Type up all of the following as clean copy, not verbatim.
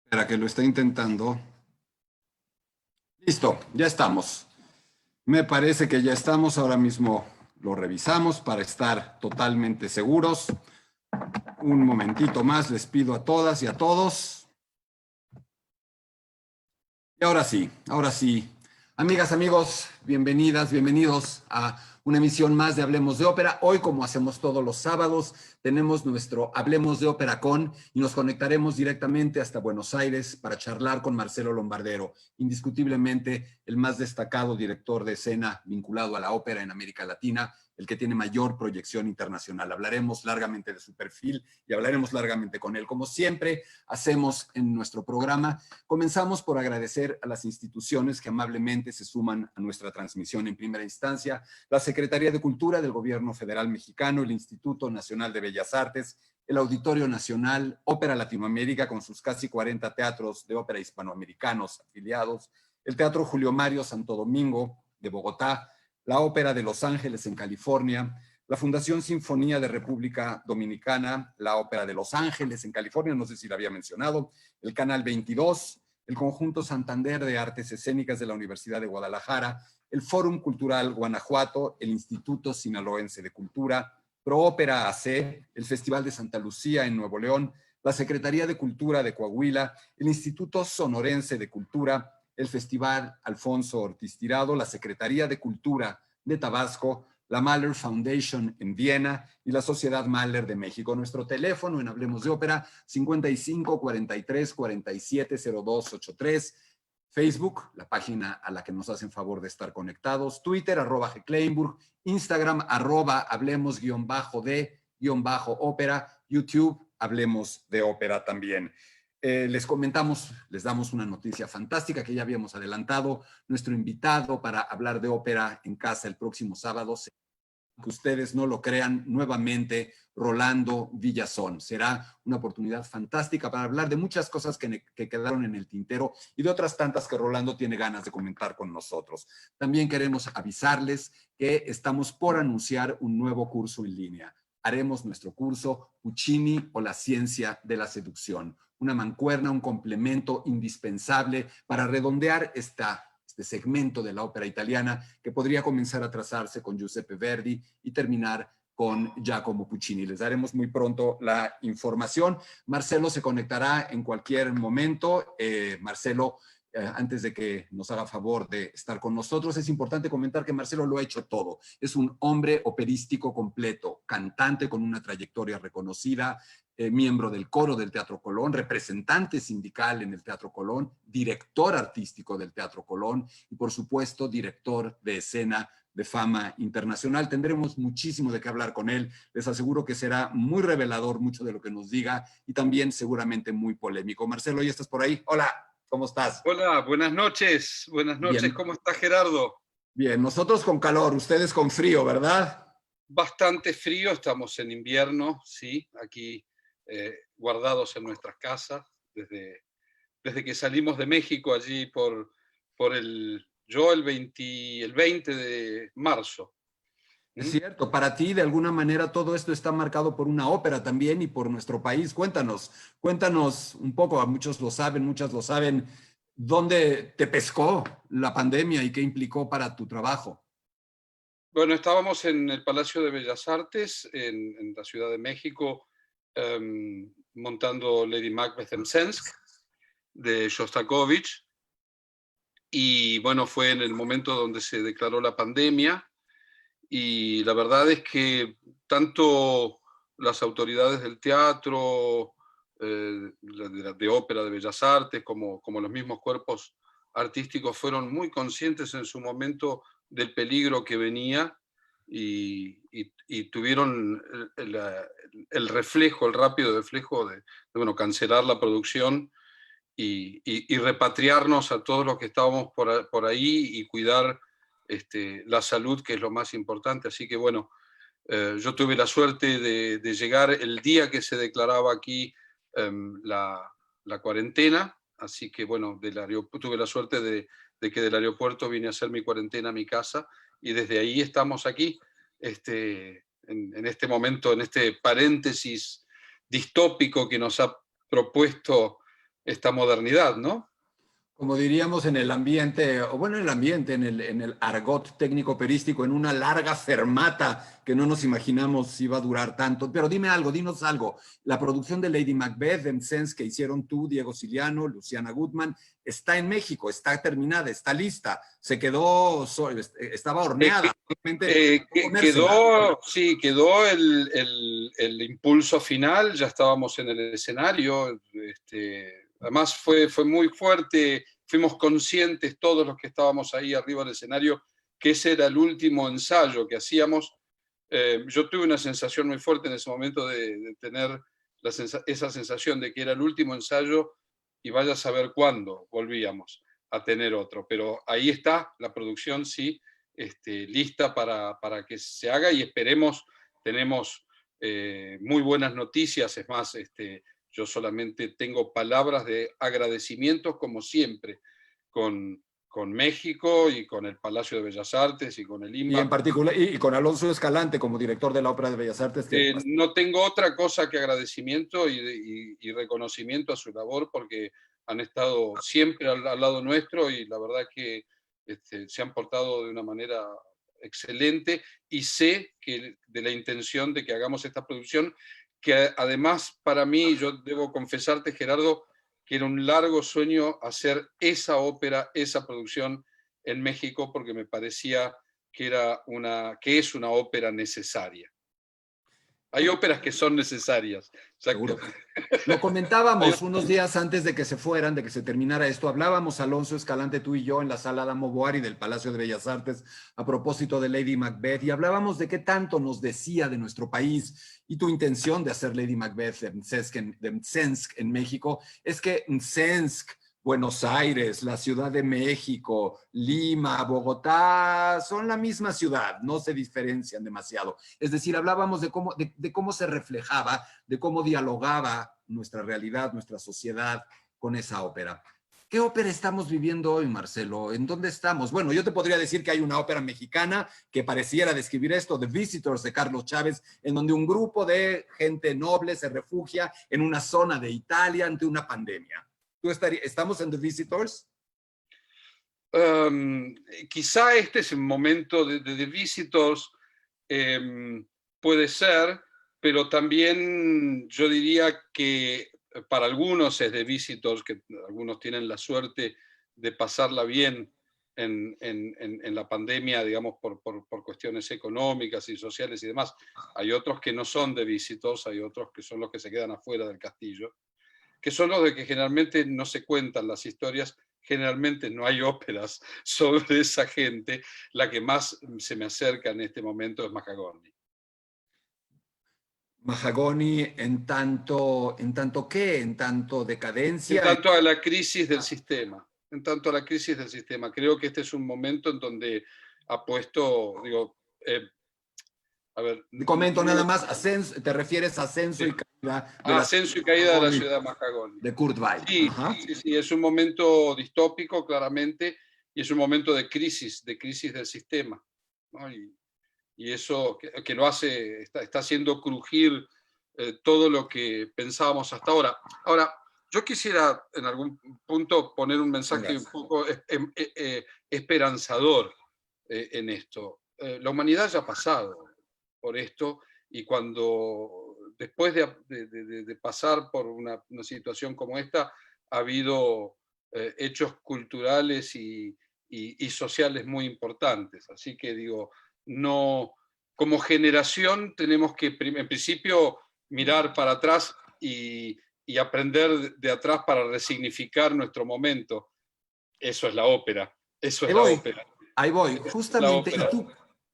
Espera que lo está intentando. Listo, ya estamos. Me parece que ya estamos. Ahora mismo lo revisamos para estar totalmente seguros. Un momentito más, les pido a todas y a todos. Y ahora sí. Amigas, amigos, bienvenidas, bienvenidos a una emisión más de Hablemos de Ópera. Hoy, como hacemos todos los sábados, tenemos nuestro Hablemos de Ópera Con y nos conectaremos directamente hasta Buenos Aires para charlar con Marcelo Lombardero, indiscutiblemente el más destacado director de escena vinculado a la ópera en América Latina, el que tiene mayor proyección internacional. Hablaremos largamente de su perfil y hablaremos largamente con él. Como siempre hacemos en nuestro programa, comenzamos por agradecer a las instituciones que amablemente se suman a nuestra transmisión en primera instancia: la Secretaría de Cultura del Gobierno Federal Mexicano, el Instituto Nacional de Bellas Artes, el Auditorio Nacional, Ópera Latinoamérica con sus casi 40 teatros de ópera hispanoamericanos afiliados, el Teatro Julio Mario Santo Domingo de Bogotá, la Ópera de Los Ángeles en California, la Fundación Sinfonía de República Dominicana, la Ópera de Los Ángeles en California, no sé si la había mencionado, el Canal 22, el Conjunto Santander de Artes Escénicas de la Universidad de Guadalajara, el Fórum Cultural Guanajuato, el Instituto Sinaloense de Cultura, ProÓpera AC, el Festival de Santa Lucía en Nuevo León, la Secretaría de Cultura de Coahuila, el Instituto Sonorense de Cultura, el Festival Alfonso Ortiz Tirado, la Secretaría de Cultura de Tabasco, la Mahler Foundation en Viena y la Sociedad Mahler de México. Nuestro teléfono en Hablemos de Ópera, 55 43 47 02 83. Facebook, la página a la que nos hacen favor de estar conectados. Twitter, @gkleinburg. Instagram, @hablemos_de_ópera. YouTube, Hablemos de Ópera también. Les comentamos, les damos una noticia fantástica que ya habíamos adelantado. Nuestro invitado para hablar de ópera en casa el próximo sábado, que ustedes no lo crean, nuevamente Rolando Villazón. Será una oportunidad fantástica para hablar de muchas cosas que quedaron en el tintero y de otras tantas que Rolando tiene ganas de comentar con nosotros. También queremos avisarles que estamos por anunciar un nuevo curso en línea. Haremos nuestro curso Puccini o la ciencia de la seducción, una mancuerna, un complemento indispensable para redondear este segmento de la ópera italiana que podría comenzar a trazarse con Giuseppe Verdi y terminar con Giacomo Puccini. Les daremos muy pronto la información. Marcelo se conectará en cualquier momento. Marcelo, antes de que nos haga favor de estar con nosotros, es importante comentar que Marcelo lo ha hecho todo. Es un hombre operístico completo, cantante con una trayectoria reconocida, miembro del coro del Teatro Colón, representante sindical en el Teatro Colón, director artístico del Teatro Colón y, por supuesto, director de escena de fama internacional. Tendremos muchísimo de qué hablar con él. Les aseguro que será muy revelador mucho de lo que nos diga y también seguramente muy polémico. Marcelo, ¿ya estás por ahí? Hola, ¿cómo estás? Hola, buenas noches. Buenas noches. Bien. ¿Cómo está Gerardo? Bien, nosotros con calor, ustedes con frío, ¿verdad? Bastante frío, estamos en invierno, sí, aquí guardados en nuestras casas, desde que salimos de México allí el 20 de marzo. Es cierto, para ti de alguna manera todo esto está marcado por una ópera también y por nuestro país. Cuéntanos un poco, a muchos lo saben, muchas lo saben, ¿dónde te pescó la pandemia y qué implicó para tu trabajo? Bueno, estábamos en el Palacio de Bellas Artes, en la Ciudad de México, montando Lady Macbeth en Mzensk, de Shostakovich. Y bueno, fue en el momento donde se declaró la pandemia y la verdad es que tanto las autoridades del teatro, de ópera, de bellas artes, como los mismos cuerpos artísticos fueron muy conscientes en su momento del peligro que venía y tuvieron el reflejo, el rápido reflejo de bueno, cancelar la producción y repatriarnos a todos los que estábamos por ahí y cuidar la salud, que es lo más importante. Así que bueno, yo tuve la suerte de llegar el día que se declaraba aquí la cuarentena, así que bueno, tuve la suerte de que del aeropuerto vine a hacer mi cuarentena a mi casa y desde ahí estamos aquí, en este momento, en este paréntesis distópico que nos ha propuesto esta modernidad, ¿no? Como diríamos en el ambiente, o bueno, en el ambiente, en el argot técnico operístico, en una larga fermata que no nos imaginamos si iba a durar tanto. Pero dime algo, dinos algo. La producción de Lady Macbeth de Msensk que hicieron tú, Diego Siliano, Luciana Gutman, está en México, está terminada, está lista, se quedó, estaba horneada, solamente ponérsela. Quedó, sí, quedó el impulso final, ya estábamos en el escenario, además fue muy fuerte, fuimos conscientes todos los que estábamos ahí arriba del escenario que ese era el último ensayo que hacíamos. Yo tuve una sensación muy fuerte en ese momento de tener esa sensación de que era el último ensayo y vaya a saber cuándo volvíamos a tener otro, pero ahí está la producción, sí, lista para que se haga y esperemos, tenemos muy buenas noticias, es más, yo solamente tengo palabras de agradecimiento como siempre con México y con el Palacio de Bellas Artes y con el Y en INBA. particular, y con Alonso Escalante como director de la Ópera de Bellas Artes. Que no tengo otra cosa que agradecimiento y reconocimiento a su labor porque han estado siempre al lado nuestro y la verdad que se han portado de una manera excelente y sé que de la intención de que hagamos esta producción, que además para mí, yo debo confesarte, Gerardo, que era un largo sueño hacer esa ópera, esa producción en México, porque me parecía que es una ópera necesaria. Hay óperas que son necesarias. Seguro. Lo comentábamos unos días antes de que se fueran, de que se terminara esto. Hablábamos, Alonso Escalante, tú y yo, en la sala Adamo Boari del Palacio de Bellas Artes, a propósito de Lady Macbeth, y hablábamos de qué tanto nos decía de nuestro país y tu intención de hacer Lady Macbeth de Msensk en México. Es que Msensk, Buenos Aires, la Ciudad de México, Lima, Bogotá, son la misma ciudad, no se diferencian demasiado. Es decir, hablábamos de cómo se reflejaba, de cómo dialogaba nuestra realidad, nuestra sociedad con esa ópera. ¿Qué ópera estamos viviendo hoy, Marcelo? ¿En dónde estamos? Bueno, yo te podría decir que hay una ópera mexicana que pareciera describir esto, The Visitors de Carlos Chávez, en donde un grupo de gente noble se refugia en una zona de Italia ante una pandemia. ¿Estamos en The Visitors? Quizá este es el momento de The Visitors, puede ser, pero también yo diría que para algunos es The Visitors, que algunos tienen la suerte de pasarla bien en la pandemia, digamos, por cuestiones económicas y sociales y demás. Hay otros que no son The Visitors, hay otros que son los que se quedan afuera del castillo, que son los de que generalmente no se cuentan las historias, generalmente no hay óperas sobre esa gente. La que más se me acerca en este momento es Mahagoni. Mahagoni en tanto qué, en tanto decadencia. En tanto a la crisis del sistema, en tanto a la crisis del sistema. Creo que este es un momento en donde ha puesto, digo, a ver. Comento nada más, ascenso, te refieres a ascenso y caída de ascenso y caída de la ciudad de Mahagoni. De Kurt Weill. Sí, sí, es un momento distópico, claramente, y es un momento de crisis del sistema, ¿no? Y eso que lo hace, está haciendo crujir todo lo que pensábamos hasta ahora. Ahora, yo quisiera en algún punto poner un mensaje un poco esperanzador en esto. La humanidad ya ha pasado por esto y cuando después de pasar por una situación como esta, ha habido hechos culturales y sociales muy importantes. Así que digo, no, como generación tenemos que en principio mirar para atrás y aprender de atrás para resignificar nuestro momento. Eso es la ópera. Eso es la ópera. Ahí voy, justamente.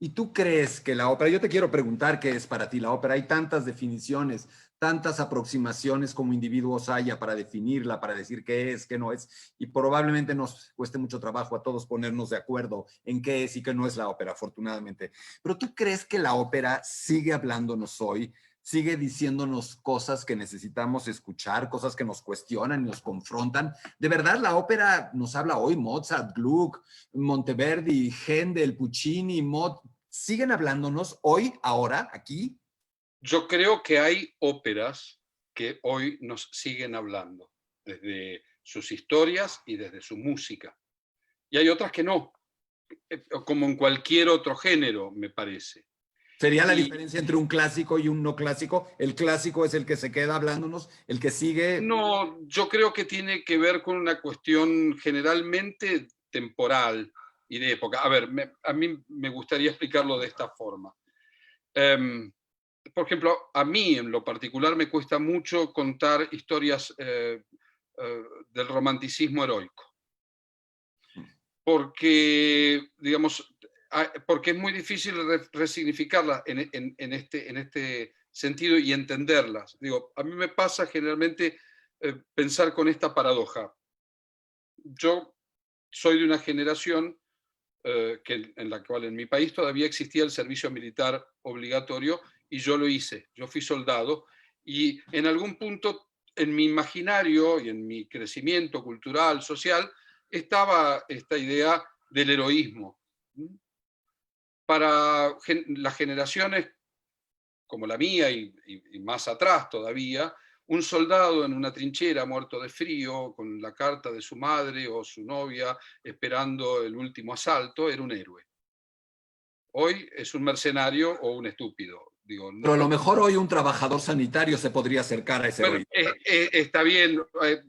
¿Y tú crees que la ópera, yo te quiero preguntar qué es para ti la ópera? Hay tantas definiciones, tantas aproximaciones como individuos haya para definirla, para decir qué es, qué no es, y probablemente nos cueste mucho trabajo a todos ponernos de acuerdo en qué es y qué no es la ópera, afortunadamente. Pero ¿tú crees que la ópera sigue hablándonos hoy? Sigue diciéndonos cosas que necesitamos escuchar, cosas que nos cuestionan y nos confrontan. De verdad, la ópera nos habla hoy. Mozart, Gluck, Monteverdi, Händel, Puccini, ¿siguen hablándonos hoy, ahora, aquí? Yo creo que hay óperas que hoy nos siguen hablando. Desde sus historias y desde su música. Y hay otras que no, como en cualquier otro género, me parece. ¿Sería la diferencia entre un clásico y un no clásico? El clásico es el que se queda hablándonos, el que sigue. No, yo creo que tiene que ver con una cuestión generalmente temporal y de época. A ver, a mí me gustaría explicarlo de esta forma. Por ejemplo, a mí en lo particular me cuesta mucho contar historias del romanticismo heroico, porque, digamos, porque es muy difícil resignificarlas en este sentido y entenderlas. Digo, a mí me pasa generalmente pensar con esta paradoja. Yo soy de una generación en la cual en mi país todavía existía el servicio militar obligatorio y yo lo hice, yo fui soldado y en algún punto en mi imaginario y en mi crecimiento cultural, social, estaba esta idea del heroísmo. Para las generaciones como la mía y más atrás todavía, un soldado en una trinchera muerto de frío, con la carta de su madre o su novia esperando el último asalto, era un héroe. Hoy es un mercenario o un estúpido. Digo, Pero a lo mejor hoy un trabajador sanitario se podría acercar a ese bueno, heroísmo. está bien,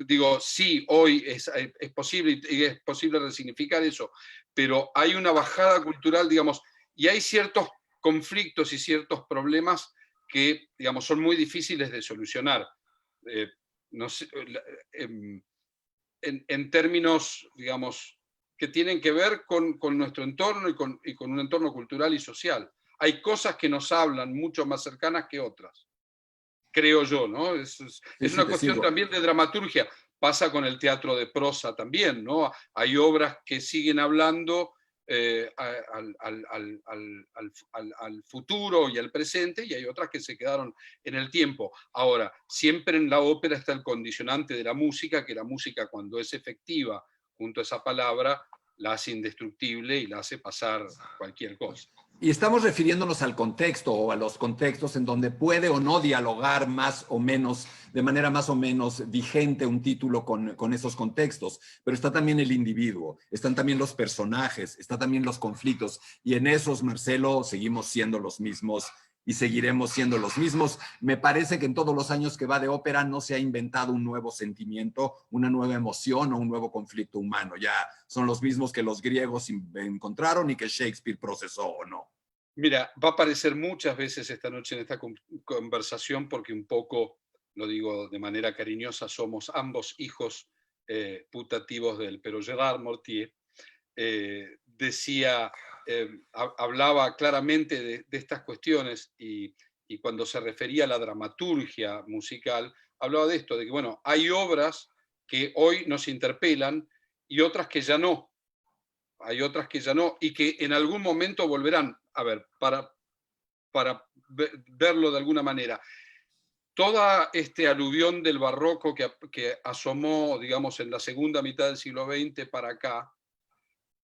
digo, sí, hoy es posible y es posible resignificar eso, pero hay una bajada cultural, digamos, y hay ciertos conflictos y ciertos problemas que, digamos, son muy difíciles de solucionar. No sé, en términos, digamos, que tienen que ver con nuestro entorno y con un entorno cultural y social. Hay cosas que nos hablan mucho más cercanas que otras, creo yo, ¿no? Sí, Es sí, una te cuestión sigo. también de dramaturgia. Pasa con el teatro de prosa también, ¿no? Hay obras que siguen hablando al futuro y al presente, y hay otras que se quedaron en el tiempo. Ahora, siempre en la ópera está el condicionante de la música, que la música cuando es efectiva junto a esa palabra, la hace indestructible y la hace pasar cualquier cosa. Y estamos refiriéndonos al contexto o a los contextos en donde puede o no dialogar más o menos, de manera más o menos vigente un título con esos contextos. Pero está también el individuo, están también los personajes, están también los conflictos. Y en esos, Marcelo, seguimos siendo los mismos y seguiremos siendo los mismos. Me parece que en todos los años que va de ópera no se ha inventado un nuevo sentimiento, una nueva emoción o un nuevo conflicto humano. Ya son los mismos que los griegos encontraron y que Shakespeare procesó o no. Mira, va a aparecer muchas veces esta noche en esta conversación porque un poco, lo digo de manera cariñosa, somos ambos hijos putativos de él, pero Gerard Mortier decía, hablaba claramente de estas cuestiones y cuando se refería a la dramaturgia musical, hablaba de esto, de que bueno, hay obras que hoy nos interpelan y otras que ya no. Hay otras que ya no, y que en algún momento volverán. A ver, para verlo de alguna manera, toda este aluvión del barroco que asomó, digamos, en la segunda mitad del siglo XX para acá,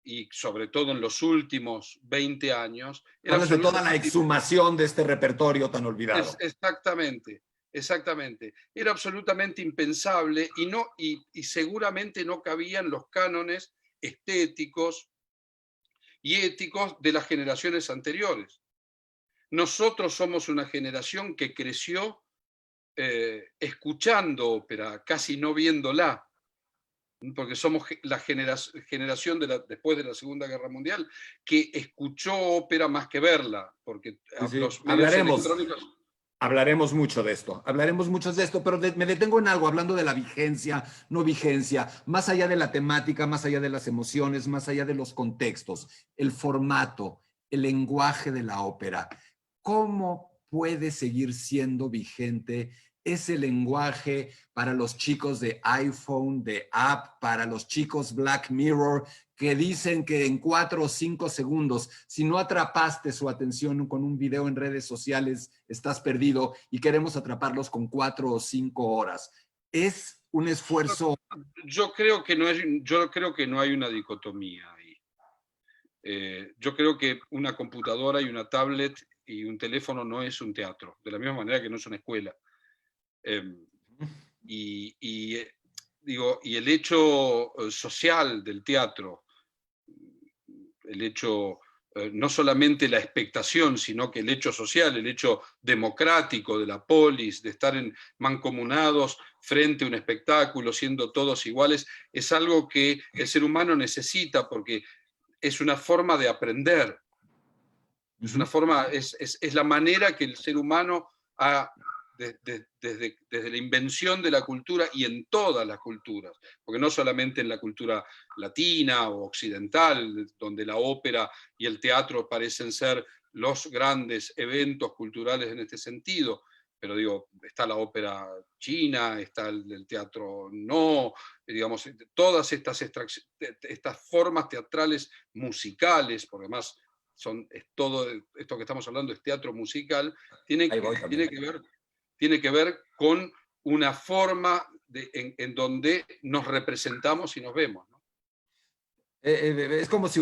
y sobre todo en los últimos 20 años, era Hablas de toda la absolutamente... exhumación de este repertorio tan olvidado. Exactamente, exactamente. Era absolutamente impensable y seguramente no cabían los cánones estéticos y éticos de las generaciones anteriores. Nosotros somos una generación que creció escuchando ópera, casi no viéndola, porque somos la generación después de la Segunda Guerra Mundial que escuchó ópera más que verla, porque Sí, sí. los medios electrónicos... Hablaremos mucho de esto, hablaremos mucho de esto, pero me detengo en algo, hablando de la vigencia, no vigencia, más allá de la temática, más allá de las emociones, más allá de los contextos, el formato, el lenguaje de la ópera. ¿Cómo puede seguir siendo vigente ese lenguaje para los chicos de iPhone, de app, para los chicos Black Mirror, que dicen que en 4 o 5 segundos, si no atrapaste su atención con un video en redes sociales, estás perdido y queremos atraparlos con 4 o 5 horas? Es un esfuerzo. Yo creo que no hay una dicotomía ahí. Yo creo que una computadora y una tablet y un teléfono no es un teatro, de la misma manera que no es una escuela. Y digo, y el hecho social del teatro, el hecho, no solamente la expectación, sino que el hecho social, el hecho democrático de la polis, de estar mancomunados frente a un espectáculo, siendo todos iguales, es algo que el ser humano necesita porque es una forma de aprender. Es una forma, es la manera que el ser humano ha, desde la invención de la cultura y en todas las culturas, porque no solamente en la cultura latina o occidental, donde la ópera y el teatro parecen ser los grandes eventos culturales en este sentido, pero digo, está la ópera china, está el teatro no, digamos, todas estas formas teatrales musicales, porque además es todo esto que estamos hablando es teatro musical, tiene que ver con una forma en donde nos representamos y nos vemos, ¿no? Es como si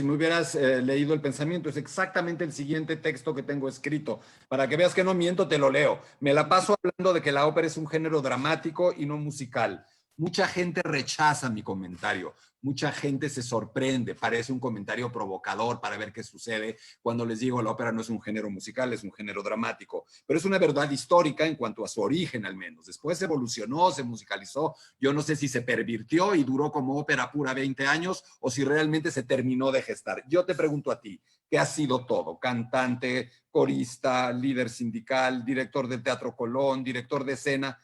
me hubieras leído el pensamiento. Es exactamente el siguiente texto que tengo escrito. Para que veas que no miento, te lo leo. Me la paso hablando de que la ópera es un género dramático y no musical. Mucha gente rechaza mi comentario. Mucha gente se sorprende. Parece un comentario provocador para ver qué sucede cuando les digo la ópera no es un género musical, es un género dramático. Pero es una verdad histórica en cuanto a su origen, al menos. Después evolucionó, se musicalizó. Yo no sé si se pervirtió y duró como ópera pura 20 años o si realmente se terminó de gestar. Yo te pregunto a ti, ¿qué ha sido todo? Cantante, corista, líder sindical, director del Teatro Colón, director de escena.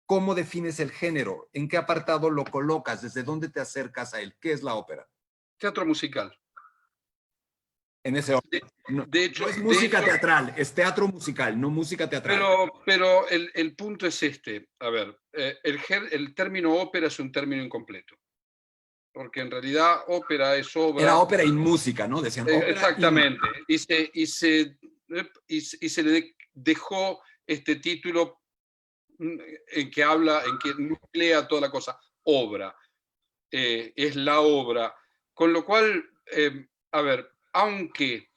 ¿Cómo defines el género? ¿En qué apartado lo colocas? ¿Desde dónde te acercas a él? ¿Qué es la ópera? Teatro musical. En ese orden. No, De hecho, no es música teatral, es teatro musical, no música teatral. Pero el punto es este. A ver, el término ópera es un término incompleto. Porque en realidad ópera es obra. Era ópera y música, ¿no? Decían ópera. Exactamente. Y se le dejó este título en que habla, en que nuclea toda la cosa, obra. Es la obra. Con lo cual, a ver, aunque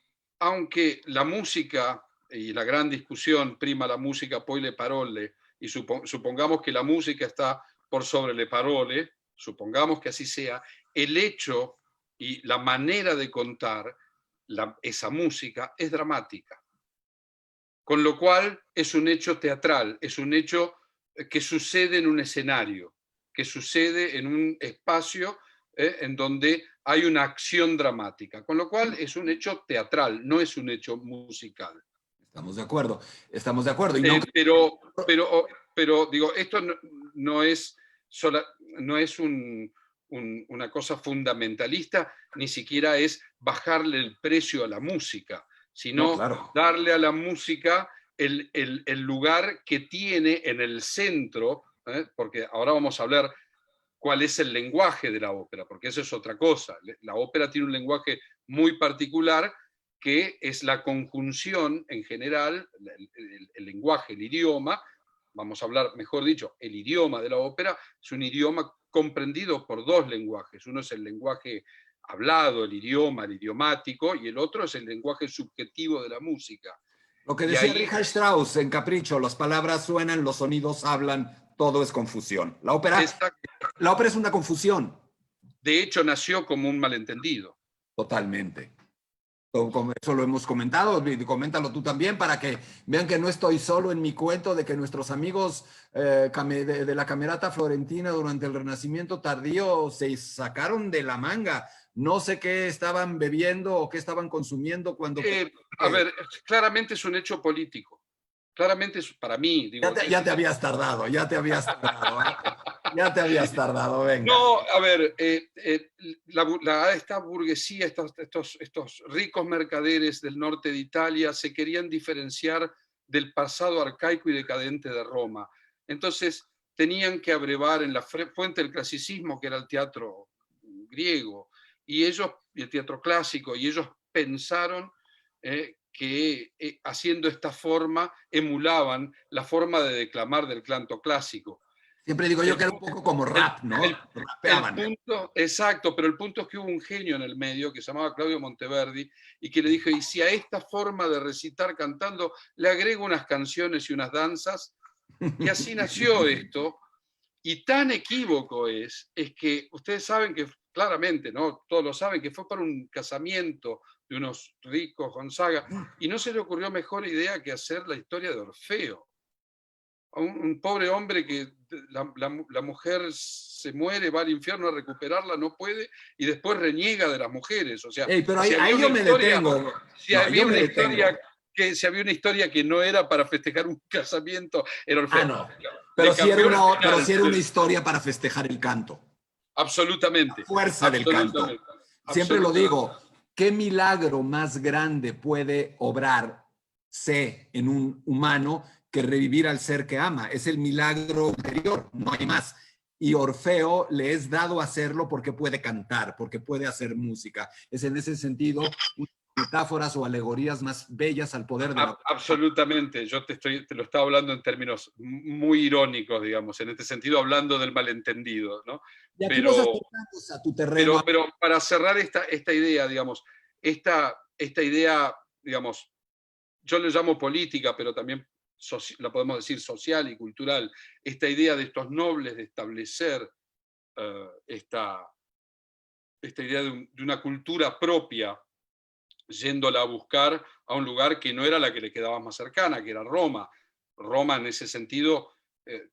la música y la gran discusión prima la música poi le parole, y supongamos que la música está por sobre le parole, supongamos que así sea, el hecho y la manera de contar esa música es dramática. Con lo cual es un hecho teatral, es un hecho que sucede en un escenario, que sucede en un espacio en donde hay una acción dramática. Con lo cual es un hecho teatral, no es un hecho musical. Estamos de acuerdo, estamos de acuerdo. Y no... pero digo, esto no es una cosa fundamentalista, ni siquiera es bajarle el precio a la música, sino claro, darle a la música el lugar que tiene en el centro, porque ahora vamos a hablar cuál es el lenguaje de la ópera, porque eso es otra cosa. La ópera tiene un lenguaje muy particular que es la conjunción en general, el lenguaje, el idioma, vamos a hablar, mejor dicho, el idioma de la ópera, es un idioma comprendido por dos lenguajes. Uno es el lenguaje hablado, el idiomático, y el otro es el lenguaje subjetivo de la música. Lo que decía Richard Strauss en Capricho, las palabras suenan, los sonidos hablan, todo es confusión. La ópera es una confusión. De hecho, nació como un malentendido. Totalmente. Eso lo hemos comentado, coméntalo tú también para que vean que no estoy solo en mi cuento de que nuestros amigos de la Camerata Florentina durante el Renacimiento tardío se sacaron de la manga. No sé qué estaban bebiendo o qué estaban consumiendo cuando... a ver, claramente es un hecho político. Claramente es para mí. Digo, ya te habías tardado, ya te habías tardado. Ya te habías tardado, venga. No, a ver, esta burguesía, estos ricos mercaderes del norte de Italia se querían diferenciar del pasado arcaico y decadente de Roma. Entonces tenían que abrevar en la fuente del clasicismo, que era el teatro griego, y el teatro clásico, y ellos pensaron que haciendo esta forma emulaban la forma de declamar del canto clásico. Siempre digo yo que era un poco como rap, ¿no? Exacto, pero el punto es que hubo un genio en el medio que se llamaba Claudio Monteverdi y que le dijo, y si a esta forma de recitar cantando le agrego unas canciones y unas danzas, y así nació esto, Y tan equívoco es que ustedes saben que claramente, ¿no? Todos lo saben, que fue para un casamiento de unos ricos Gonzaga, y no se le ocurrió mejor idea que hacer la historia de Orfeo. A un pobre hombre que la mujer se muere, va al infierno a recuperarla, no puede, y después reniega de las mujeres. O sea, Ey, pero si había ahí una yo me historia, detengo. si No, yo había me una detengo. historia si había una historia que no era para festejar un casamiento, era Ah, Orfeo. no. Le Pero cambió el sí final. era una historia para festejar el canto. Absolutamente, Fuerza del canto. absolutamente, Siempre lo absolutamente. digo, ¿qué milagro más grande puede obrarse en un humano que revivir al ser que ama? Es el milagro ulterior, no hay más. Y Orfeo le es dado hacerlo porque puede cantar, porque puede hacer música. Es en ese sentido metáforas o alegorías más bellas al poder de la... Absolutamente, yo te lo estaba hablando en términos muy irónicos, digamos, en este sentido hablando del malentendido, ¿no? Y aquí nos Pero, acercamos a tu terreno. pero para cerrar esta idea, digamos, esta idea, digamos, yo le llamo política, pero también la podemos decir social y cultural, esta idea de estos nobles de establecer esta idea de una cultura propia, yéndola a buscar a un lugar que no era la que le quedaba más cercana, que era Roma. Roma en ese sentido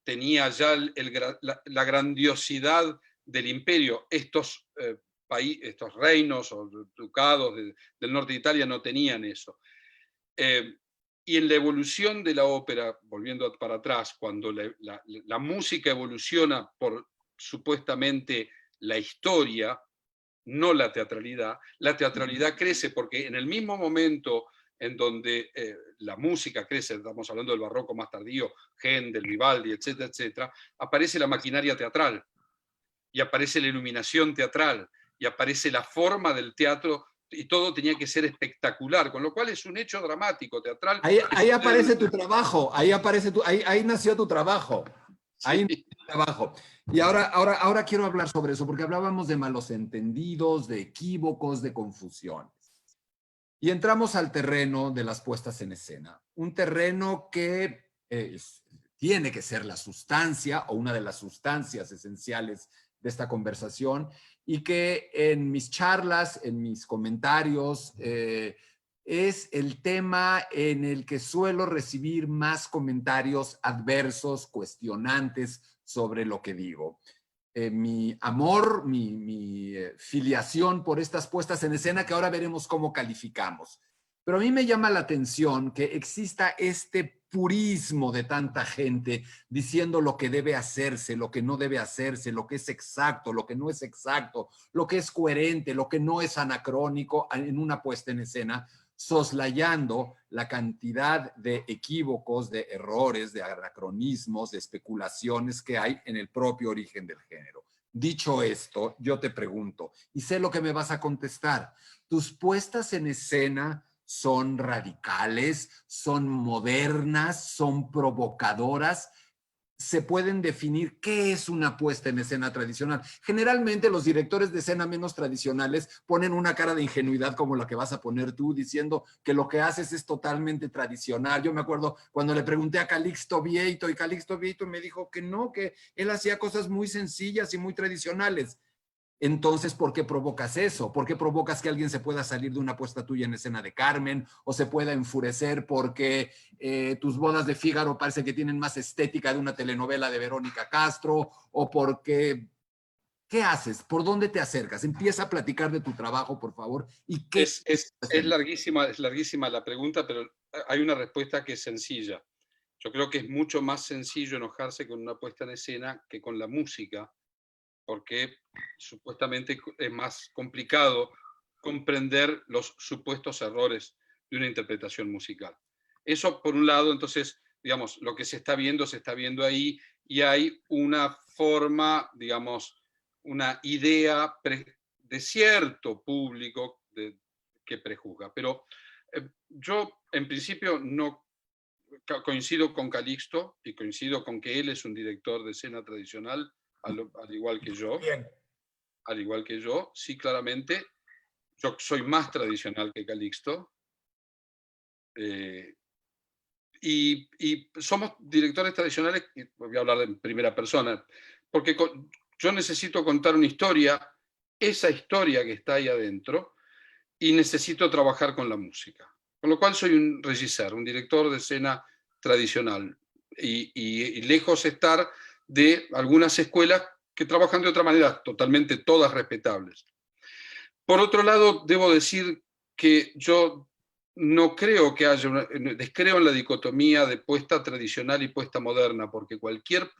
tenía ya la grandiosidad del imperio. Estos reinos o ducados del norte de Italia no tenían eso. Y en la evolución de la ópera, volviendo para atrás, cuando la música evoluciona por supuestamente la historia, no la teatralidad crece porque en el mismo momento en donde la música crece, estamos hablando del barroco más tardío, Händel, Vivaldi, etcétera, etcétera, aparece la maquinaria teatral y aparece la iluminación teatral y aparece la forma del teatro y todo tenía que ser espectacular, con lo cual es un hecho dramático, teatral. Ahí aparece tu trabajo, ahí nació tu trabajo. Ahí nació Sí. tu trabajo. Y ahora quiero hablar sobre eso, porque hablábamos de malos entendidos, de equívocos, de confusiones. Y entramos al terreno de las puestas en escena. Un terreno que tiene que ser la sustancia o una de las sustancias esenciales de esta conversación y que en mis charlas, en mis comentarios, es el tema en el que suelo recibir más comentarios adversos, cuestionantes sobre lo que digo. Mi amor, mi filiación por estas puestas en escena que ahora veremos cómo calificamos. Pero a mí me llama la atención que exista este purismo de tanta gente diciendo lo que debe hacerse, lo que no debe hacerse, lo que es exacto, lo que no es exacto, lo que es coherente, lo que no es anacrónico en una puesta en escena, soslayando la cantidad de equívocos, de errores, de anacronismos, de especulaciones que hay en el propio origen del género. Dicho esto, yo te pregunto, y sé lo que me vas a contestar, ¿tus puestas en escena son radicales, son modernas, son provocadoras? Se pueden definir qué es una puesta en escena tradicional. Generalmente los directores de escena menos tradicionales ponen una cara de ingenuidad como la que vas a poner tú, diciendo que lo que haces es totalmente tradicional. Yo me acuerdo cuando le pregunté a Calixto Vieito y Calixto Vieito me dijo que no, que él hacía cosas muy sencillas y muy tradicionales. Entonces, ¿por qué provocas eso? ¿Por qué provocas que alguien se pueda salir de una puesta tuya en escena de Carmen o se pueda enfurecer porque tus bodas de Fígaro parece que tienen más estética de una telenovela de Verónica Castro o porque... ¿Qué haces? ¿Por dónde te acercas? Empieza a platicar de tu trabajo, por favor. ¿Y qué Es larguísima la pregunta, pero hay una respuesta que es sencilla. Yo creo que es mucho más sencillo enojarse con una puesta en escena que con la música, porque supuestamente es más complicado comprender los supuestos errores de una interpretación musical. Eso por un lado, entonces, digamos, lo que se está viendo ahí y hay una forma, digamos, una idea de cierto público que prejuzga. Pero yo, en principio, no coincido con Calixto y coincido con que él es un director de escena tradicional, al igual que yo. Bien. Al igual que yo, sí, claramente. Yo soy más tradicional que Calixto. Y somos directores tradicionales, voy a hablar en primera persona, porque yo necesito contar una historia, esa historia que está ahí adentro, y necesito trabajar con la música. Con lo cual soy un regisseur, un director de escena tradicional, y lejos estar de algunas escuelas que trabajan de otra manera, totalmente todas respetables. Por otro lado, debo decir que yo no creo que haya descreo en la dicotomía de puesta tradicional y puesta moderna, porque cualquier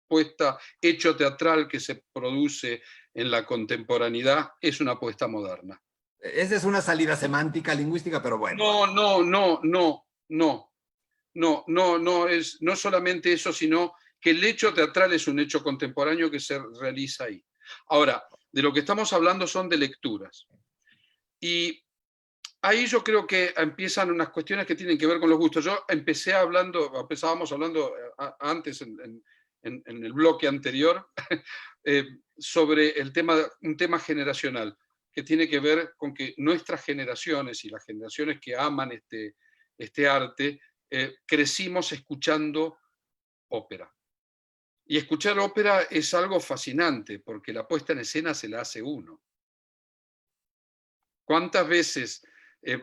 puesta, hecho teatral que se produce en la contemporaneidad es una puesta moderna. Esa es una salida semántica, lingüística, pero bueno. No es no solamente eso, sino que el hecho teatral es un hecho contemporáneo que se realiza ahí. Ahora, de lo que estamos hablando son de lecturas. Y ahí yo creo que empiezan unas cuestiones que tienen que ver con los gustos. Yo empezábamos hablando antes en el bloque anterior sobre un tema generacional que tiene que ver con que nuestras generaciones y las generaciones que aman este arte crecimos escuchando ópera. Y escuchar ópera es algo fascinante porque la puesta en escena se la hace uno. ¿Cuántas veces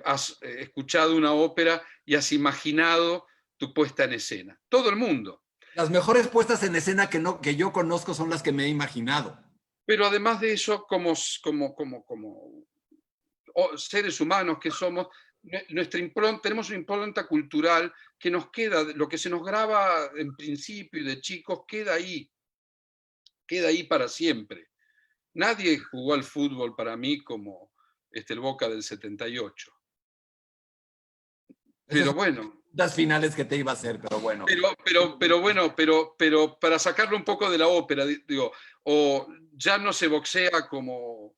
has escuchado una ópera y has imaginado tu puesta en escena? Todo el mundo. Las mejores puestas en escena que yo conozco son las que me he imaginado. Pero además de eso, como seres humanos que somos, tenemos una impronta cultural que nos queda, lo que se nos graba en principio y de chicos queda ahí para siempre. Nadie jugó al fútbol para mí como el Boca del 78. Pero bueno. Las finales que te iba a hacer, pero bueno. Pero para sacarlo un poco de la ópera, digo, o ya no se boxea como,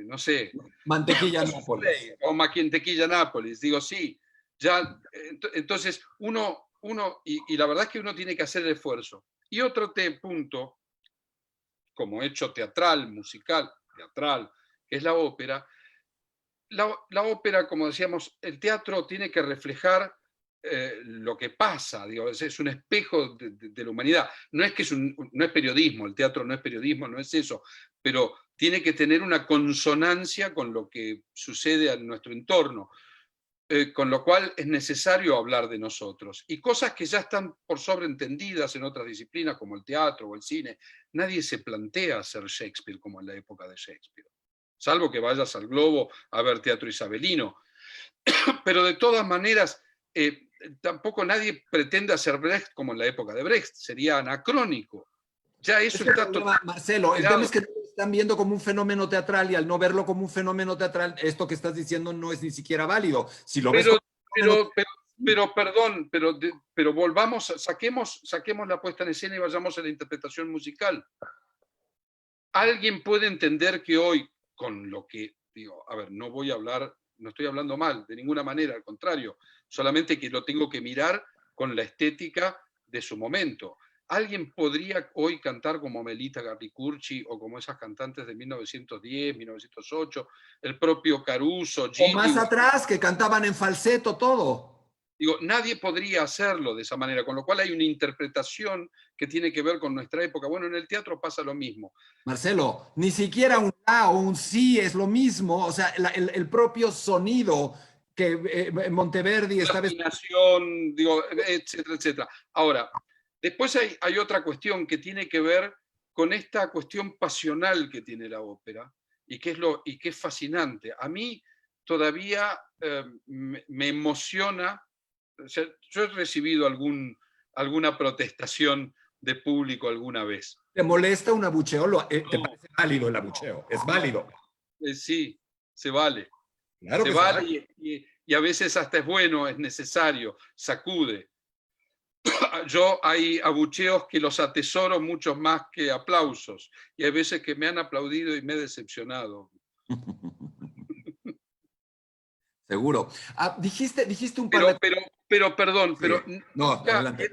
no sé. Mantequilla Nápoles. O Mantequilla Nápoles, digo, sí. Ya, entonces, y la verdad es que uno tiene que hacer el esfuerzo. Y otro punto, como hecho teatral, musical, teatral, que es la ópera. La ópera, como decíamos, el teatro tiene que reflejar lo que pasa, digo, es un espejo de la humanidad. No es que no es periodismo, el teatro no es periodismo, no es eso, pero tiene que tener una consonancia con lo que sucede en nuestro entorno, con lo cual es necesario hablar de nosotros. Y cosas que ya están por sobreentendidas en otras disciplinas, como el teatro o el cine. Nadie se plantea hacer Shakespeare como en la época de Shakespeare, salvo que vayas al Globo a ver teatro isabelino. Pero de todas maneras, tampoco nadie pretende hacer Brecht como en la época de Brecht, sería anacrónico. Ya eso está totalmente. Marcelo, el tema es que lo están viendo como un fenómeno teatral y al no verlo como un fenómeno teatral, esto que estás diciendo no es ni siquiera válido. Si lo ves pero volvamos, saquemos la puesta en escena y vayamos a la interpretación musical. ¿Alguien puede entender que hoy, con lo que digo, a ver, no estoy hablando mal de ninguna manera, al contrario, solamente que lo tengo que mirar con la estética de su momento? ¿Alguien podría hoy cantar como Melita Garricurci o como esas cantantes de 1910, 1908, el propio Caruso, Gigi, o más atrás, que cantaban en falseto todo? Digo, nadie podría hacerlo de esa manera, con lo cual hay una interpretación que tiene que ver con nuestra época. Bueno, en el teatro pasa lo mismo. Marcelo, ni siquiera un la o un sí es lo mismo, o sea, el propio sonido que Monteverdi la afinación, digo, etcétera, etcétera. Ahora, después hay otra cuestión que tiene que ver con esta cuestión pasional que tiene la ópera y que es fascinante. A mí todavía me emociona. O sea, yo he recibido alguna protestación de público alguna vez. ¿Te molesta un abucheo? ¿Te parece válido el abucheo? ¿Es válido? Sí, se vale. Claro se vale y a veces hasta es bueno, es necesario, sacude. Hay abucheos que los atesoro mucho más que aplausos, y hay veces que me han aplaudido y me he decepcionado. Seguro. Dijiste un par de... Pero perdón, sí. No, adelante.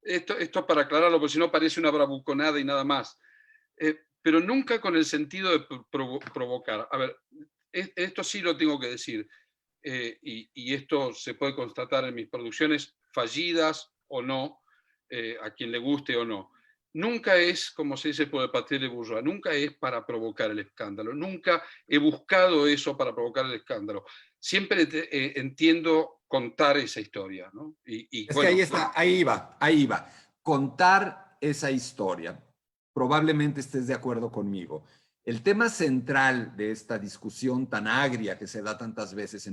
Esto para aclararlo, porque si no parece una bravuconada y nada más. Pero nunca con el sentido de provocar. A ver, esto sí lo tengo que decir, y esto se puede constatar en mis producciones, fallidas o no, a quien le guste o no. nunca es, como se dice por el paté de bourgeois, nunca es para provocar el escándalo, nunca he buscado eso para provocar el escándalo. Siempre entiendo contar esa historia, ¿no? Es que bueno, ahí está, ahí va. Contar esa historia. Probablemente estés de acuerdo conmigo. El tema central de esta discusión tan agria que se da tantas veces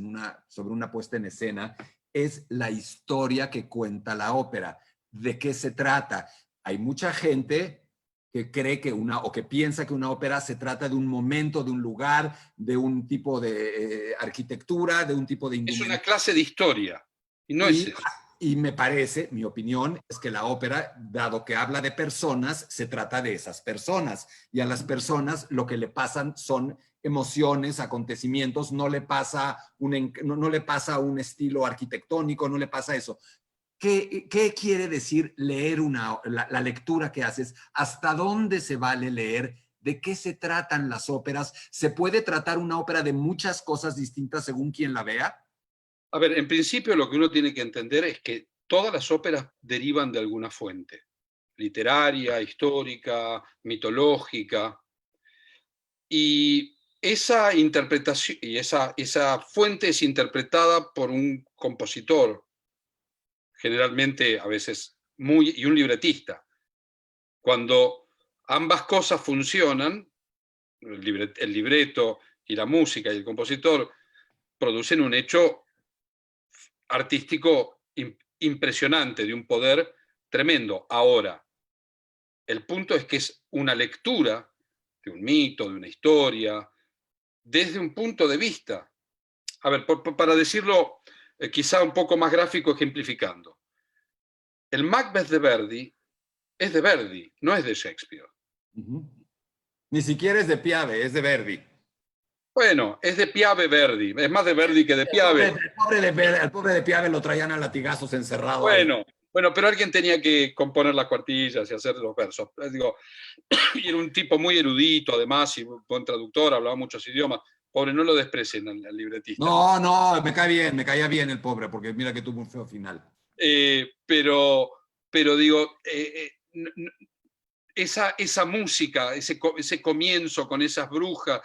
sobre una puesta en escena es la historia que cuenta la ópera. ¿De qué se trata? Hay mucha gente que cree que o que piensa que una ópera se trata de un momento, de un lugar, de un tipo de arquitectura, de un tipo de es una indumentaria. clase de historia, y no es Y, eso. y me parece, mi opinión, es que la ópera, dado que habla de personas, se trata de esas personas. Y a las personas lo que le pasan son emociones, acontecimientos, no le pasa no le pasa un estilo arquitectónico, no le pasa eso. ¿Qué quiere decir leer la lectura que haces? ¿Hasta dónde se vale leer? ¿De qué se tratan las óperas? ¿Se puede tratar una ópera de muchas cosas distintas según quien la vea? A ver, en principio lo que uno tiene que entender es que todas las óperas derivan de alguna fuente, literaria, histórica, mitológica, y esa interpretación y esa fuente es interpretada por un compositor, generalmente a veces y un libretista. Cuando ambas cosas funcionan, el libreto y la música y el compositor producen un hecho artístico impresionante, de un poder tremendo. Ahora, el punto es que es una lectura de un mito, de una historia, desde un punto de vista. A ver, para decirlo quizá un poco más gráfico, ejemplificando. El Macbeth de Verdi es de Verdi, no es de Shakespeare. Uh-huh. Ni siquiera es de Piave, es de Verdi. Bueno, es de Piave Verdi, es más de Verdi que de Piave. El pobre de Piave lo traían a latigazos encerrado ahí. Bueno, pero alguien tenía que componer las cuartillas y hacer los versos. Digo, y era un tipo muy erudito, además, y buen traductor, hablaba muchos idiomas. Pobre, no lo desprecien al libretista. No, me caía bien el pobre, porque mira que tuvo un feo final. Pero digo, esa música, ese comienzo con esas brujas,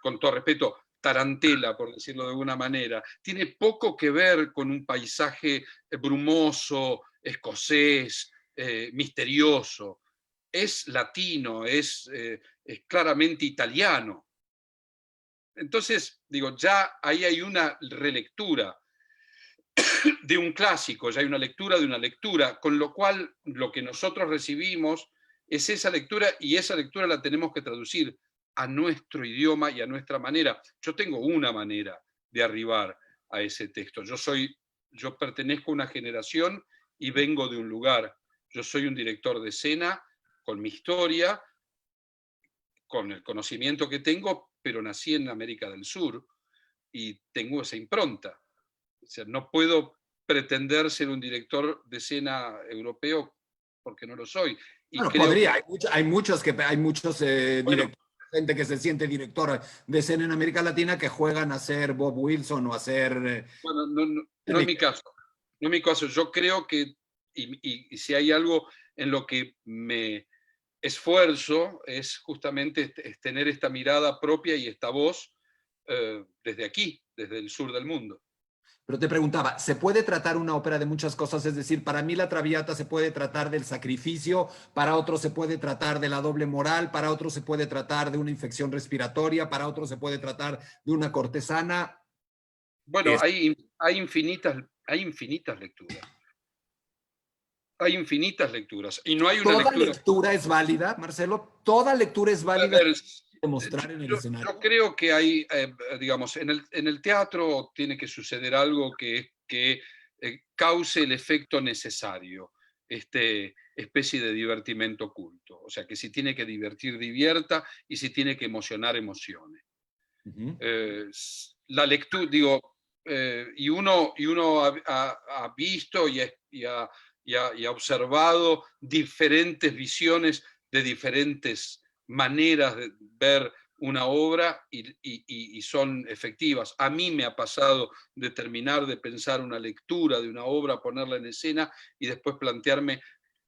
con todo respeto, tarantela, por decirlo de alguna manera, tiene poco que ver con un paisaje brumoso, escocés, misterioso. Es latino, es claramente italiano. Entonces, digo, ya ahí hay una relectura de un clásico, ya hay una lectura, con lo cual lo que nosotros recibimos es esa lectura y esa lectura la tenemos que traducir a nuestro idioma y a nuestra manera. Yo tengo una manera de arribar a ese texto. Yo pertenezco a una generación y vengo de un lugar. Yo soy un director de escena con mi historia, con el conocimiento que tengo, pero nací en América del Sur y tengo esa impronta. O sea, no puedo pretender ser un director de escena europeo porque no lo soy. Y Bueno, creo podría, que, hay muchos bueno, directores, gente que se siente director de escena en América Latina que juegan a ser Bob Wilson o a ser... bueno, no es mi caso. No es mi caso. Yo creo que, y si hay algo en lo que me esfuerzo, es justamente es tener esta mirada propia y esta voz desde aquí, desde el sur del mundo. Pero te preguntaba, ¿se puede tratar una ópera de muchas cosas? Es decir, para mí la Traviata se puede tratar del sacrificio, para otros se puede tratar de la doble moral, para otros se puede tratar de una infección respiratoria, para otros se puede tratar de una cortesana. Bueno, Es, hay infinitas lecturas. Hay infinitas lecturas. Y no hay una ¿Toda lectura. lectura es válida, Marcelo? ¿Toda lectura es A válida ver, demostrar en el escenario? yo creo que hay, digamos, en el teatro tiene que suceder algo que cause el efecto necesario, especie de divertimento oculto. O sea, que si tiene que divertir, divierta, y si tiene que emocionar, emocione. Uh-huh. La lectura, digo, y uno ha visto y ha observado diferentes visiones de diferentes maneras de ver una obra y son efectivas. A mí me ha pasado de terminar de pensar una lectura de una obra, ponerla en escena y después plantearme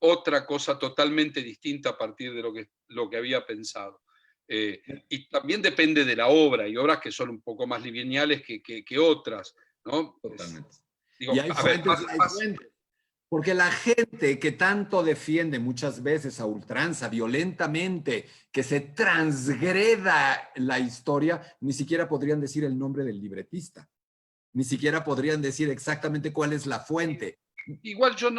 otra cosa totalmente distinta a partir de lo que había pensado. Y también depende de la obra, hay obras que son un poco más lineales que otras, ¿no? Totalmente. Y Digo, hay a ver, fuentes y hay fuentes. Porque la gente que tanto defiende muchas veces a ultranza, violentamente, que se transgreda la historia, ni siquiera podrían decir el nombre del libretista, ni siquiera podrían decir exactamente cuál es la fuente. igual yo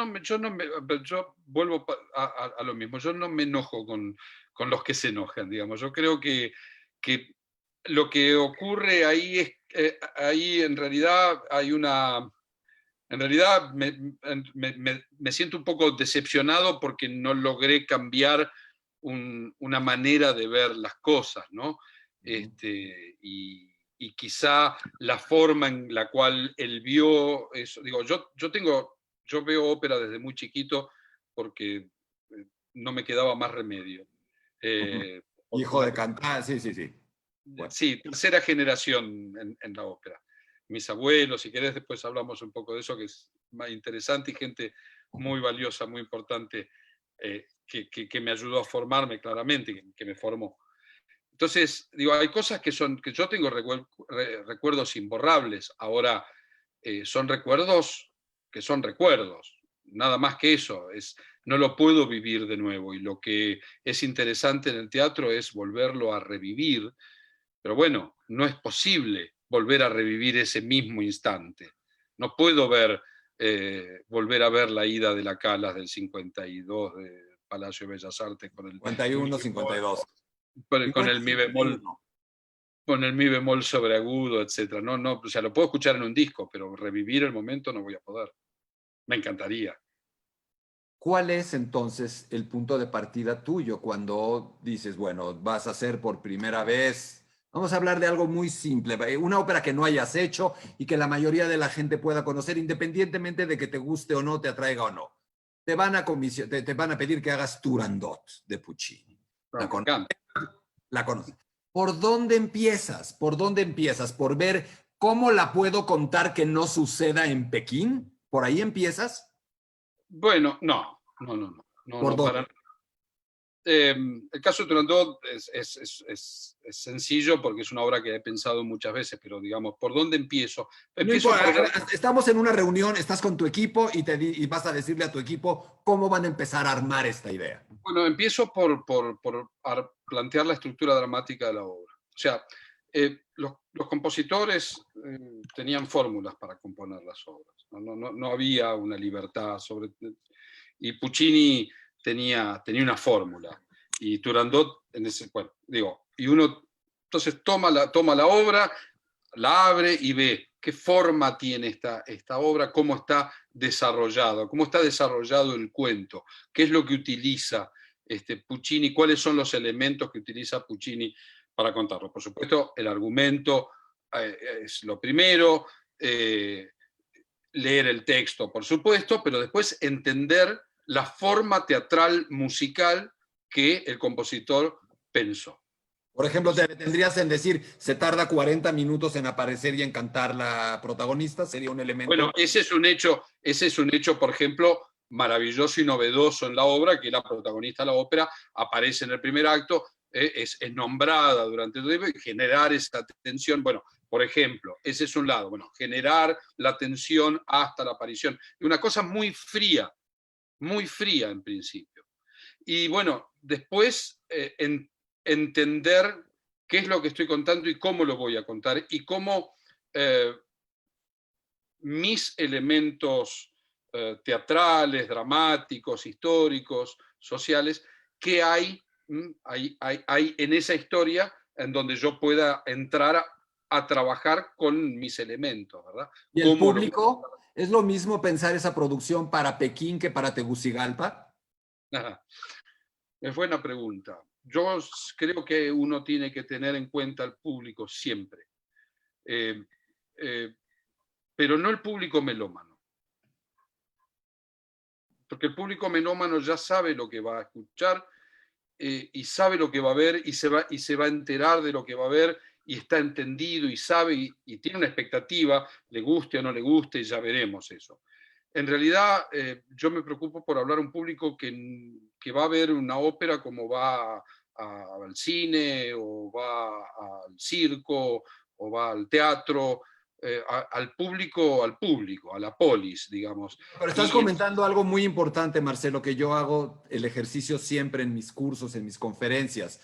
vuelvo a lo mismo, yo no me enojo con los que se enojan, digamos. Yo creo que lo que ocurre ahí es, ahí en realidad hay una, en realidad me siento un poco decepcionado porque no logré cambiar una manera de ver las cosas, ¿no? Y quizá la forma en la cual él vio eso, digo, yo veo ópera desde muy chiquito porque no me quedaba más remedio. Por Hijo una de cantar, sí, sí, sí. Bueno. Sí, tercera generación en la ópera. Mis abuelos, si querés, después hablamos un poco de eso, que es más interesante y gente muy valiosa, muy importante, que me ayudó a formarme claramente, que me formó. Entonces, digo, hay cosas que yo tengo recuerdos imborrables. Ahora, son recuerdos que son recuerdos, nada más que eso. No lo puedo vivir de nuevo y lo que es interesante en el teatro es volverlo a revivir. Pero bueno, no es posible volver a revivir ese mismo instante. No puedo volver a ver la ida de la Calas del 52 de Palacio de Bellas Artes con el 51, mi 52. bemol, con 50, el mi bemol, 51. con el mi bemol sobreagudo, etc. No, no, o sea, lo puedo escuchar en un disco, pero revivir el momento no voy a poder. Me encantaría. ¿Cuál es entonces el punto de partida tuyo cuando dices, bueno, vas a hacer por primera vez, vamos a hablar de algo muy simple, una ópera que no hayas hecho y que la mayoría de la gente pueda conocer independientemente de que te guste o no, te atraiga o no? Te van a pedir que hagas Turandot de Puccini. No, ¿La me conoces? encanta. La conoces. ¿Por dónde empiezas? ¿Por dónde empiezas? ¿Por ver cómo la puedo contar que no suceda en Pekín? ¿Por ahí empiezas? Bueno, no, ¿Por no, para dónde? el caso de Turandot es sencillo porque es una obra que he pensado muchas veces, pero digamos, ¿por dónde empiezo? No Empiezo por... importa, estamos en una reunión, estás con tu equipo y vas a decirle a tu equipo cómo van a empezar a armar esta idea. Bueno, empiezo por plantear la estructura dramática de la obra. O sea, los compositores tenían fórmulas para componer las obras. No había una libertad sobre... Y Puccini tenía una fórmula. Y Turandot, bueno, digo, y uno entonces toma la obra, la abre y ve qué forma tiene esta obra, cómo está desarrollado el cuento, qué es lo que utiliza Puccini, cuáles son los elementos que utiliza Puccini para contarlo. Por supuesto, el argumento es lo primero, leer el texto, por supuesto, pero después entender la forma teatral musical que el compositor pensó. Por ejemplo, te tendrías en decir, se tarda 40 minutos en aparecer y en cantar la protagonista, sería un elemento. Bueno, ese es un hecho, por ejemplo, maravilloso y novedoso en la obra, que la protagonista de la ópera aparece en el primer acto, es nombrada durante todo el tiempo y generar esa tensión. Bueno, por ejemplo, ese es un lado, bueno, generar la tensión hasta la aparición. Una cosa muy fría en principio. Y bueno, después entender qué es lo que estoy contando y cómo lo voy a contar y cómo mis elementos teatrales, dramáticos, históricos, sociales, que hay en esa historia en donde yo pueda entrar a trabajar con mis elementos, ¿verdad? ¿Y el ¿Cómo lo... público? ¿Es lo mismo pensar esa producción para Pekín que para Tegucigalpa? Es buena pregunta. Yo creo que uno tiene que tener en cuenta al público siempre, eh, eh, pero no el público melómano, porque el público melómano ya sabe lo que va a escuchar y sabe lo que va a ver y se va a enterar de lo que va a ver y está entendido y sabe y tiene una expectativa, le guste o no le guste, y ya veremos eso. En realidad, yo me preocupo por hablar a un público que va a ver una ópera como va al cine, o va al circo, o va al teatro, al público, a la polis, digamos. Pero estás Y comentando algo muy importante, Marcelo, que yo hago el ejercicio siempre en mis cursos, en mis conferencias.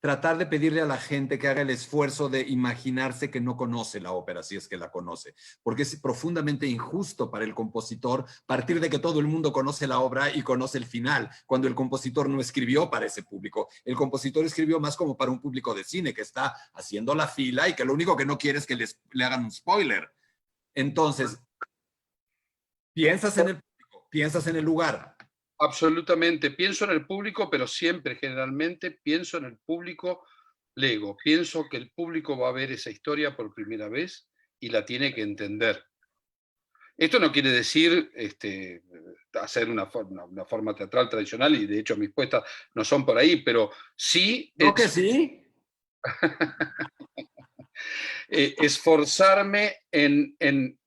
Tratar de pedirle a la gente que haga el esfuerzo de imaginarse que no conoce la ópera, si es que la conoce, porque es profundamente injusto para el compositor partir de que todo el mundo conoce la obra y conoce el final, cuando el compositor no escribió para ese público. El compositor escribió más como para un público de cine que está haciendo la fila y que lo único que no quiere es que le hagan un spoiler. Entonces, piensas en el público, piensas en el lugar. absolutamente, pienso en el público, pero siempre, generalmente, pienso en el público lego. Pienso que el público va a ver esa historia por primera vez y la tiene que entender. Esto no quiere decir hacer una forma teatral tradicional, y de hecho mis puestas no son por ahí, pero sí ¿No que sí? esforzarme en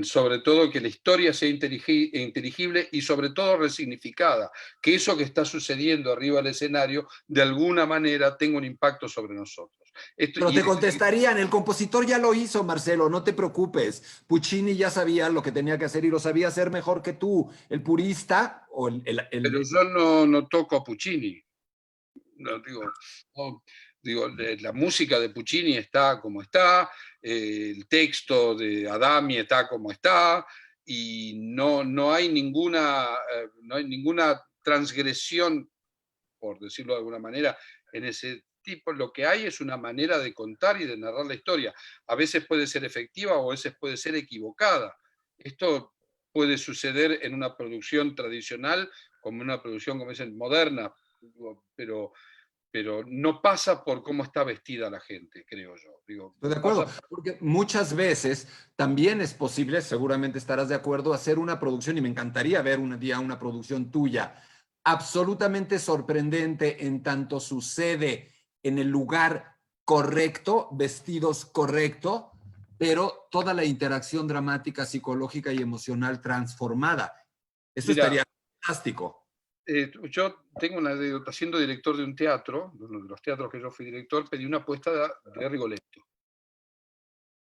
sobre todo que la historia sea inteligible y sobre todo resignificada, que eso que está sucediendo arriba del escenario de alguna manera tenga un impacto sobre nosotros. Pero te contestarían, el compositor ya lo hizo, Marcelo, no te preocupes. Puccini ya sabía lo que tenía que hacer y lo sabía hacer mejor que tú. El purista o Pero yo no toco a Puccini. No, la música de Puccini está como está, el texto de Adami está como está, y no hay ninguna transgresión, por decirlo de alguna manera, en ese tipo. Lo que hay es una manera de contar y de narrar la historia. A veces puede ser efectiva o a veces puede ser equivocada. Esto puede suceder en una producción tradicional como en una producción, como dicen, moderna, pero no pasa por cómo está vestida la gente, creo yo. Estoy de acuerdo, porque muchas veces también es posible, seguramente estarás de acuerdo, hacer una producción, y me encantaría ver un día una producción tuya, absolutamente sorprendente en tanto sucede en el lugar correcto, vestidos correcto, pero toda la interacción dramática, psicológica y emocional transformada. Eso Mira, estaría fantástico. yo tengo una anécdota. Siendo director de un teatro, de uno de los teatros que yo fui director, pedí una apuesta de Rigoletto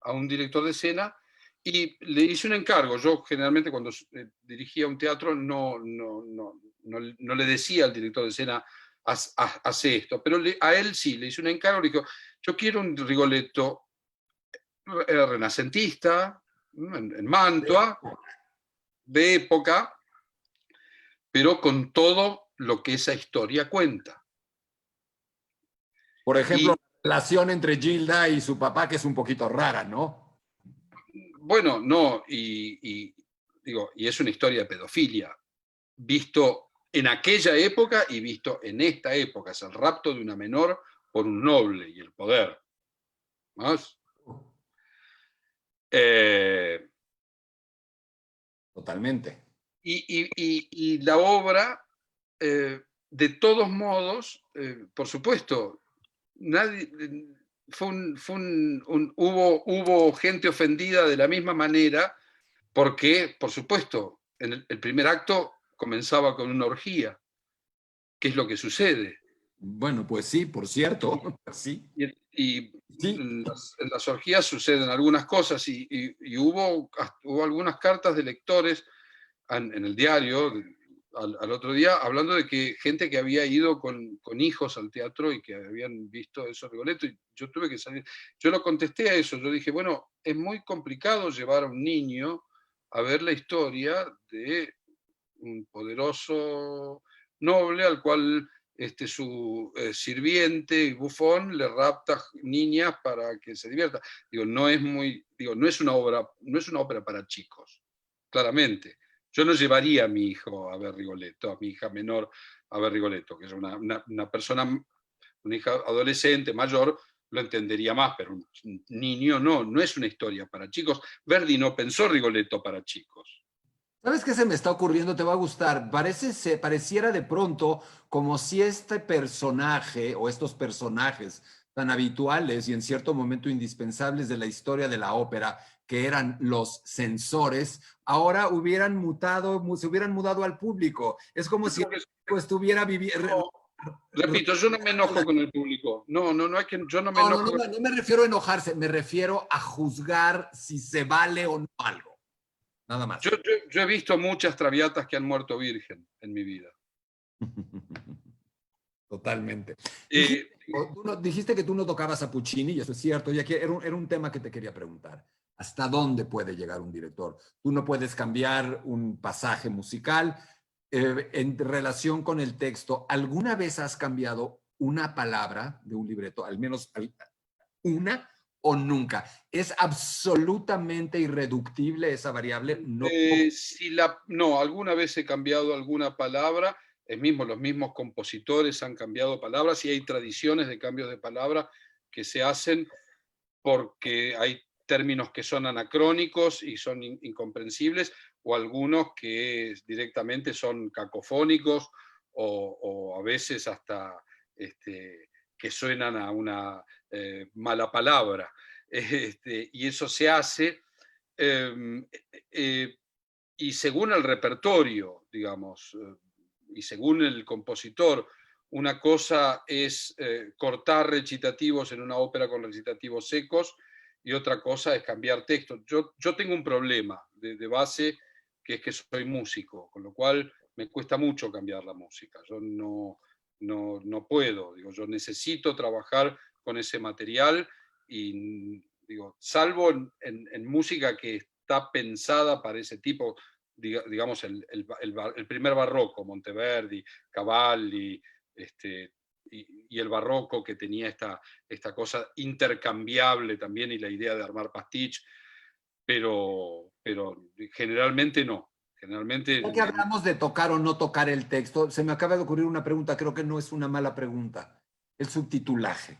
a un director de escena y le hice un encargo. Yo generalmente cuando dirigía un teatro no le decía al director de escena, hace esto, pero a él sí, le hice un encargo, le dijo, yo quiero un Rigoletto renacentista, en Mantua, de época, pero con todo lo que esa historia cuenta. Por ejemplo, Y la relación entre Gilda y su papá, que es un poquito rara, ¿no? bueno, no, y es una historia de pedofilia, visto en aquella época y visto en esta época. Es el rapto de una menor por un noble y el poder. ¿Más? Totalmente. Y la obra, de todos modos, por supuesto, nadie, hubo gente ofendida de la misma manera, porque, por supuesto, en el primer acto comenzaba con una orgía. ¿Qué es lo que sucede? Bueno, pues sí, por cierto, sí, Y sí. en las orgías suceden algunas cosas, y hubo algunas cartas de lectores en el diario al otro día, hablando de que gente que había ido con hijos al teatro y que habían visto eso Rigoletto, y yo tuve que salir. Yo lo contesté a eso, yo dije, bueno, es muy complicado llevar a un niño a ver la historia de un poderoso noble al cual su sirviente y bufón le rapta niñas para que se divierta. No es una ópera para chicos, claramente. Yo no llevaría a mi hijo a ver Rigoletto, a mi hija menor a ver Rigoletto, que es una persona, una hija adolescente, mayor, lo entendería más, pero un niño no es una historia para chicos. Verdi no pensó Rigoletto para chicos. ¿Sabes qué se me está ocurriendo? Te va a gustar. Pareciera de pronto como si este personaje o estos personajes tan habituales y en cierto momento indispensables de la historia de la ópera, que eran los censores, ahora se hubieran mudado al público. Es como si estuviera viviendo... Repito, yo no me enojo con el público. No es que yo no me enojo. No me refiero a enojarse, me refiero a juzgar si se vale o no algo. Nada más. Yo he visto muchas traviatas que han muerto virgen en mi vida. Totalmente. Dijiste que tú no tocabas a Puccini, y eso es cierto, ya que era un tema que te quería preguntar. ¿Hasta dónde puede llegar un director? Tú no puedes cambiar un pasaje musical. En relación con el texto, ¿alguna vez has cambiado una palabra de un libreto? Al menos una o nunca. ¿Es absolutamente irreductible esa variable? No, alguna vez he cambiado alguna palabra. Los mismos compositores han cambiado palabras y hay tradiciones de cambios de palabra que se hacen porque hay términos que son anacrónicos y son incomprensibles, o algunos que directamente son cacofónicos o a veces hasta que suenan a una mala palabra. Y eso se hace y según el repertorio, digamos, y según el compositor, una cosa es cortar recitativos en una ópera con recitativos secos y otra cosa es cambiar texto. Yo tengo un problema de base, que es que soy músico, con lo cual me cuesta mucho cambiar la música. Yo no puedo, digo, yo necesito trabajar con ese material y, digo, salvo en música que está pensada para ese tipo, digamos, el primer barroco, Monteverdi, Cavalli, y el barroco que tenía esta cosa intercambiable también y la idea de armar pastiche, pero generalmente no. Generalmente... Ya que hablamos de tocar o no tocar el texto, se me acaba de ocurrir una pregunta, creo que no es una mala pregunta. El subtitulaje.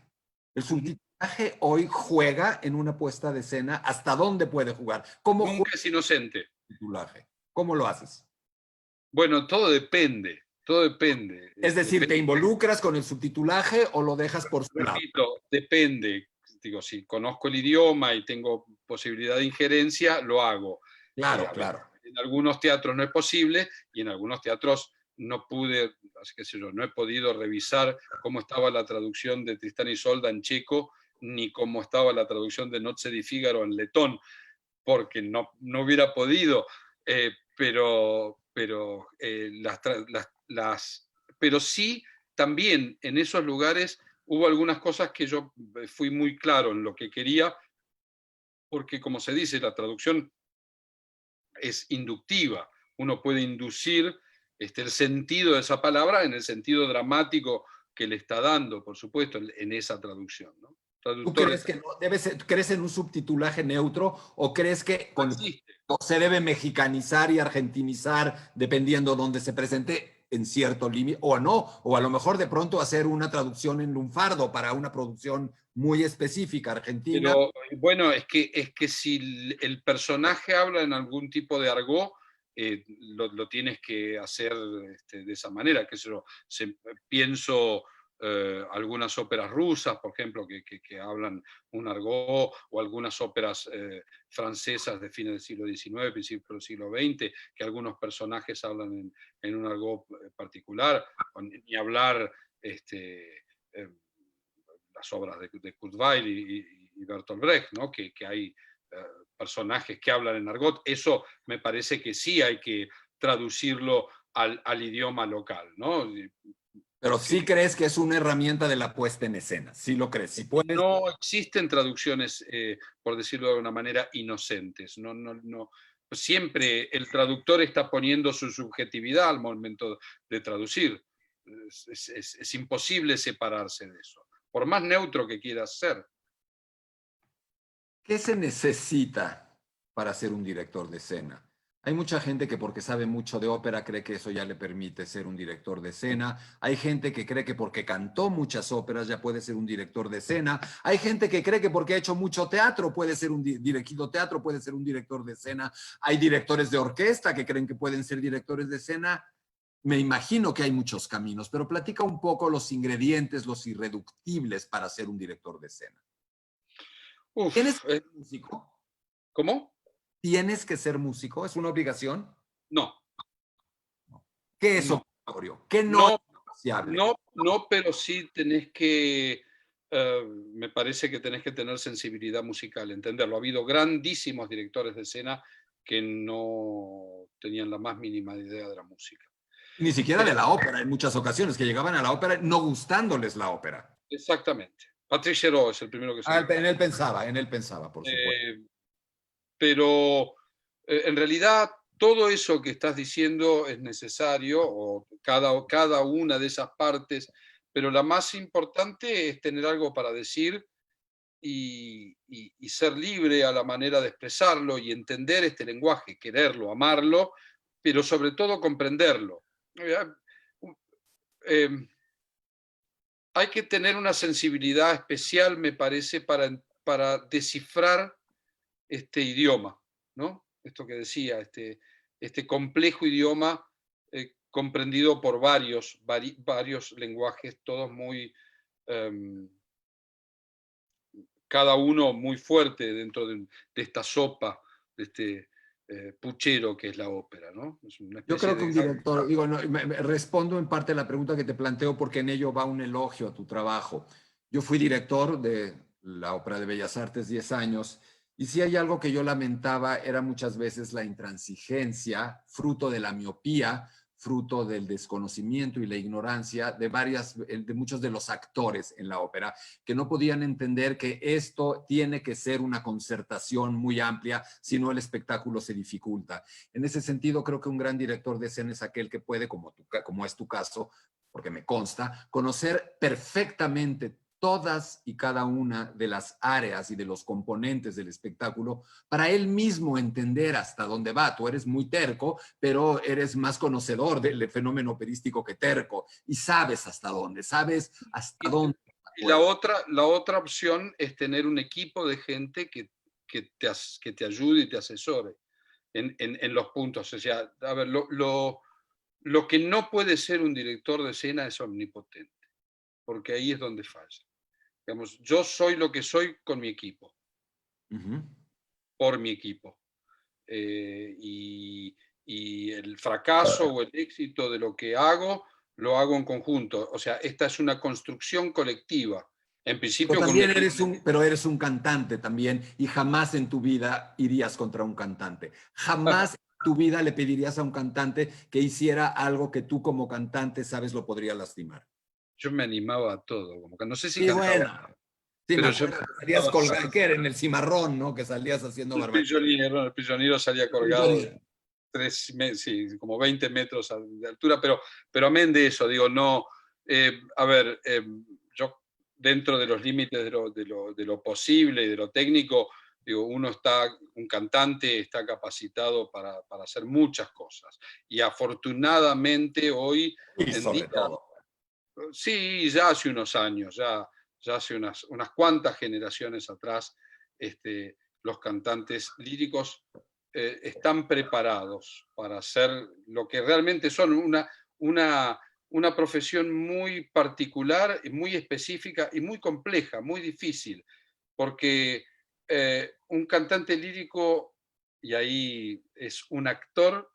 ¿El subtitulaje hoy juega en una puesta de escena? ¿Hasta dónde puede jugar? ¿Cómo Nunca es inocente. El subtitulaje? ¿Cómo lo haces? Bueno, todo depende. Todo depende. Es decir, ¿te involucras con el subtitulaje o lo dejas por su lado? Repito, depende. Digo, si conozco el idioma y tengo posibilidad de injerencia, lo hago. Claro, claro. En algunos teatros no es posible y en algunos teatros no pude, qué sé yo, no he podido revisar cómo estaba la traducción de Tristán y Isolda en checo, ni cómo estaba la traducción de Noche di Fígaro en letón, porque no hubiera podido. Pero sí, también en esos lugares hubo algunas cosas que yo fui muy claro en lo que quería, porque como se dice, la traducción es inductiva. Uno puede inducir el sentido de esa palabra en el sentido dramático que le está dando, por supuesto, en esa traducción, ¿no? ¿Tú crees que no crees en un subtitulaje neutro o crees que se debe mexicanizar y argentinizar dependiendo dónde se presente en cierto límite o no? O a lo mejor de pronto hacer una traducción en lunfardo para una producción muy específica argentina. Pero bueno, es que si el personaje habla en algún tipo de argot, lo tienes que hacer de esa manera. Que pienso algunas óperas rusas, por ejemplo, que hablan un argot, o algunas óperas francesas de fines del siglo XIX, principios del siglo XX, que algunos personajes hablan en un argot particular, ni hablar las obras de Kurt Weill y Bertolt Brecht, ¿no? que hay personajes que hablan en argot. Eso me parece que sí hay que traducirlo al idioma local, ¿no? Pero sí crees que es una herramienta de la puesta en escena, sí lo crees. Si puedes... No existen traducciones, por decirlo de una manera, inocentes. No. Siempre el traductor está poniendo su subjetividad al momento de traducir. Es imposible separarse de eso, por más neutro que quieras ser. ¿Qué se necesita para ser un director de escena? Hay mucha gente que porque sabe mucho de ópera cree que eso ya le permite ser un director de escena. Hay gente que cree que porque cantó muchas óperas ya puede ser un director de escena. Hay gente que cree que porque ha hecho mucho teatro puede ser dirigido teatro, puede ser un director de escena. Hay directores de orquesta que creen que pueden ser directores de escena. Me imagino que hay muchos caminos, pero platica un poco los ingredientes, los irreductibles para ser un director de escena. ¿Tienes músico? ¿Cómo? ¿Tienes que ser músico? ¿Es una obligación? No, ¿Qué es no, obligatorio? ¿Qué no es no, negociable? no, pero sí tenés que, me parece que tenés que tener sensibilidad musical, entenderlo. Ha habido grandísimos directores de escena que no tenían la más mínima idea de la música. Ni siquiera de la ópera, en muchas ocasiones, que llegaban a la ópera no gustándoles la ópera. Exactamente. Patrick Chéreau es el primero que se Ah, me ocurre. en él pensaba, por supuesto. Eh, pero en realidad todo eso que estás diciendo es necesario, o cada una de esas partes, pero la más importante es tener algo para decir y ser libre a la manera de expresarlo y entender este lenguaje, quererlo, amarlo, pero sobre todo comprenderlo. Eh, hay que tener una sensibilidad especial, me parece, para descifrar este idioma, ¿no? Esto que decía, este complejo idioma comprendido por varios lenguajes, todos muy, cada uno muy fuerte dentro de esta sopa, de este puchero que es la ópera, ¿no? Es una Yo especie creo que de... un director, digo, no, respondo en parte a la pregunta que te planteo porque en ello va un elogio a tu trabajo. Yo fui director de la Ópera de Bellas Artes 10 años y si hay algo que yo lamentaba era muchas veces la intransigencia, fruto de la miopía, fruto del desconocimiento y la ignorancia de muchos de los actores en la ópera, que no podían entender que esto tiene que ser una concertación muy amplia, si no el espectáculo se dificulta. En ese sentido, creo que un gran director de escena es aquel que puede, como es tu caso, porque me consta, conocer perfectamente todas y cada una de las áreas y de los componentes del espectáculo para él mismo entender hasta dónde va. Tú eres muy terco, pero eres más conocedor del fenómeno operístico que terco y sabes hasta dónde, sabes hasta Y, dónde. y la otra opción es tener un equipo de gente que te ayude y te asesore en los puntos. O sea, a ver, lo que no puede ser un director de escena es omnipotente, porque ahí es donde falla. Digamos, yo soy lo que soy con mi equipo, por mi equipo. Y el fracaso o el éxito de lo que hago, lo hago en conjunto. O sea, esta es una construcción colectiva. En Pero principio con mi también equipo. eres un cantante también y jamás en tu vida irías contra un cantante. Jamás en tu vida le pedirías a un cantante que hiciera algo que tú como cantante sabes lo podría lastimar. Yo me animaba a todo, como que no sé si Y cantaba, bueno, sí me pero yo acuerdo me que salías animaba. colgado, que era en el cimarrón, ¿no? Que salías haciendo barbaridades. El prisionero salía colgado de sí, como 20 metros de altura, pero amén de eso, digo, no, a ver, yo dentro de los límites de lo posible y de lo técnico, digo, un cantante está capacitado para hacer muchas cosas. Y afortunadamente hoy Y en día, sobre todo. sí, ya hace unos años, ya hace unas cuantas generaciones atrás, los cantantes líricos están preparados para hacer lo que realmente son una profesión muy particular, muy específica y muy compleja, muy difícil, porque un cantante lírico, y ahí es un actor,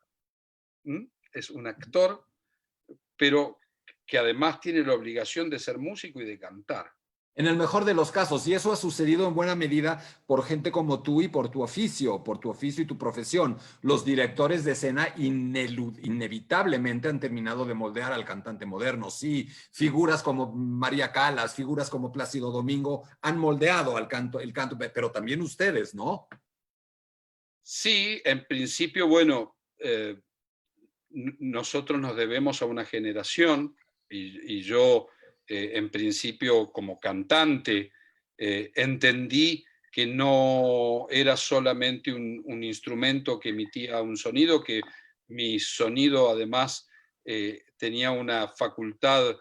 pero que además tiene la obligación de ser músico y de cantar. En el mejor de los casos, y eso ha sucedido en buena medida por gente como tú y por tu oficio y tu profesión. Los directores de escena inevitablemente han terminado de moldear al cantante moderno. Sí, figuras como María Callas, figuras como Plácido Domingo han moldeado el canto, pero también ustedes, ¿no? Sí, en principio, bueno, nosotros nos debemos a una generación y yo, en principio, como cantante, entendí que no era solamente un instrumento que emitía un sonido, que mi sonido además tenía una facultad,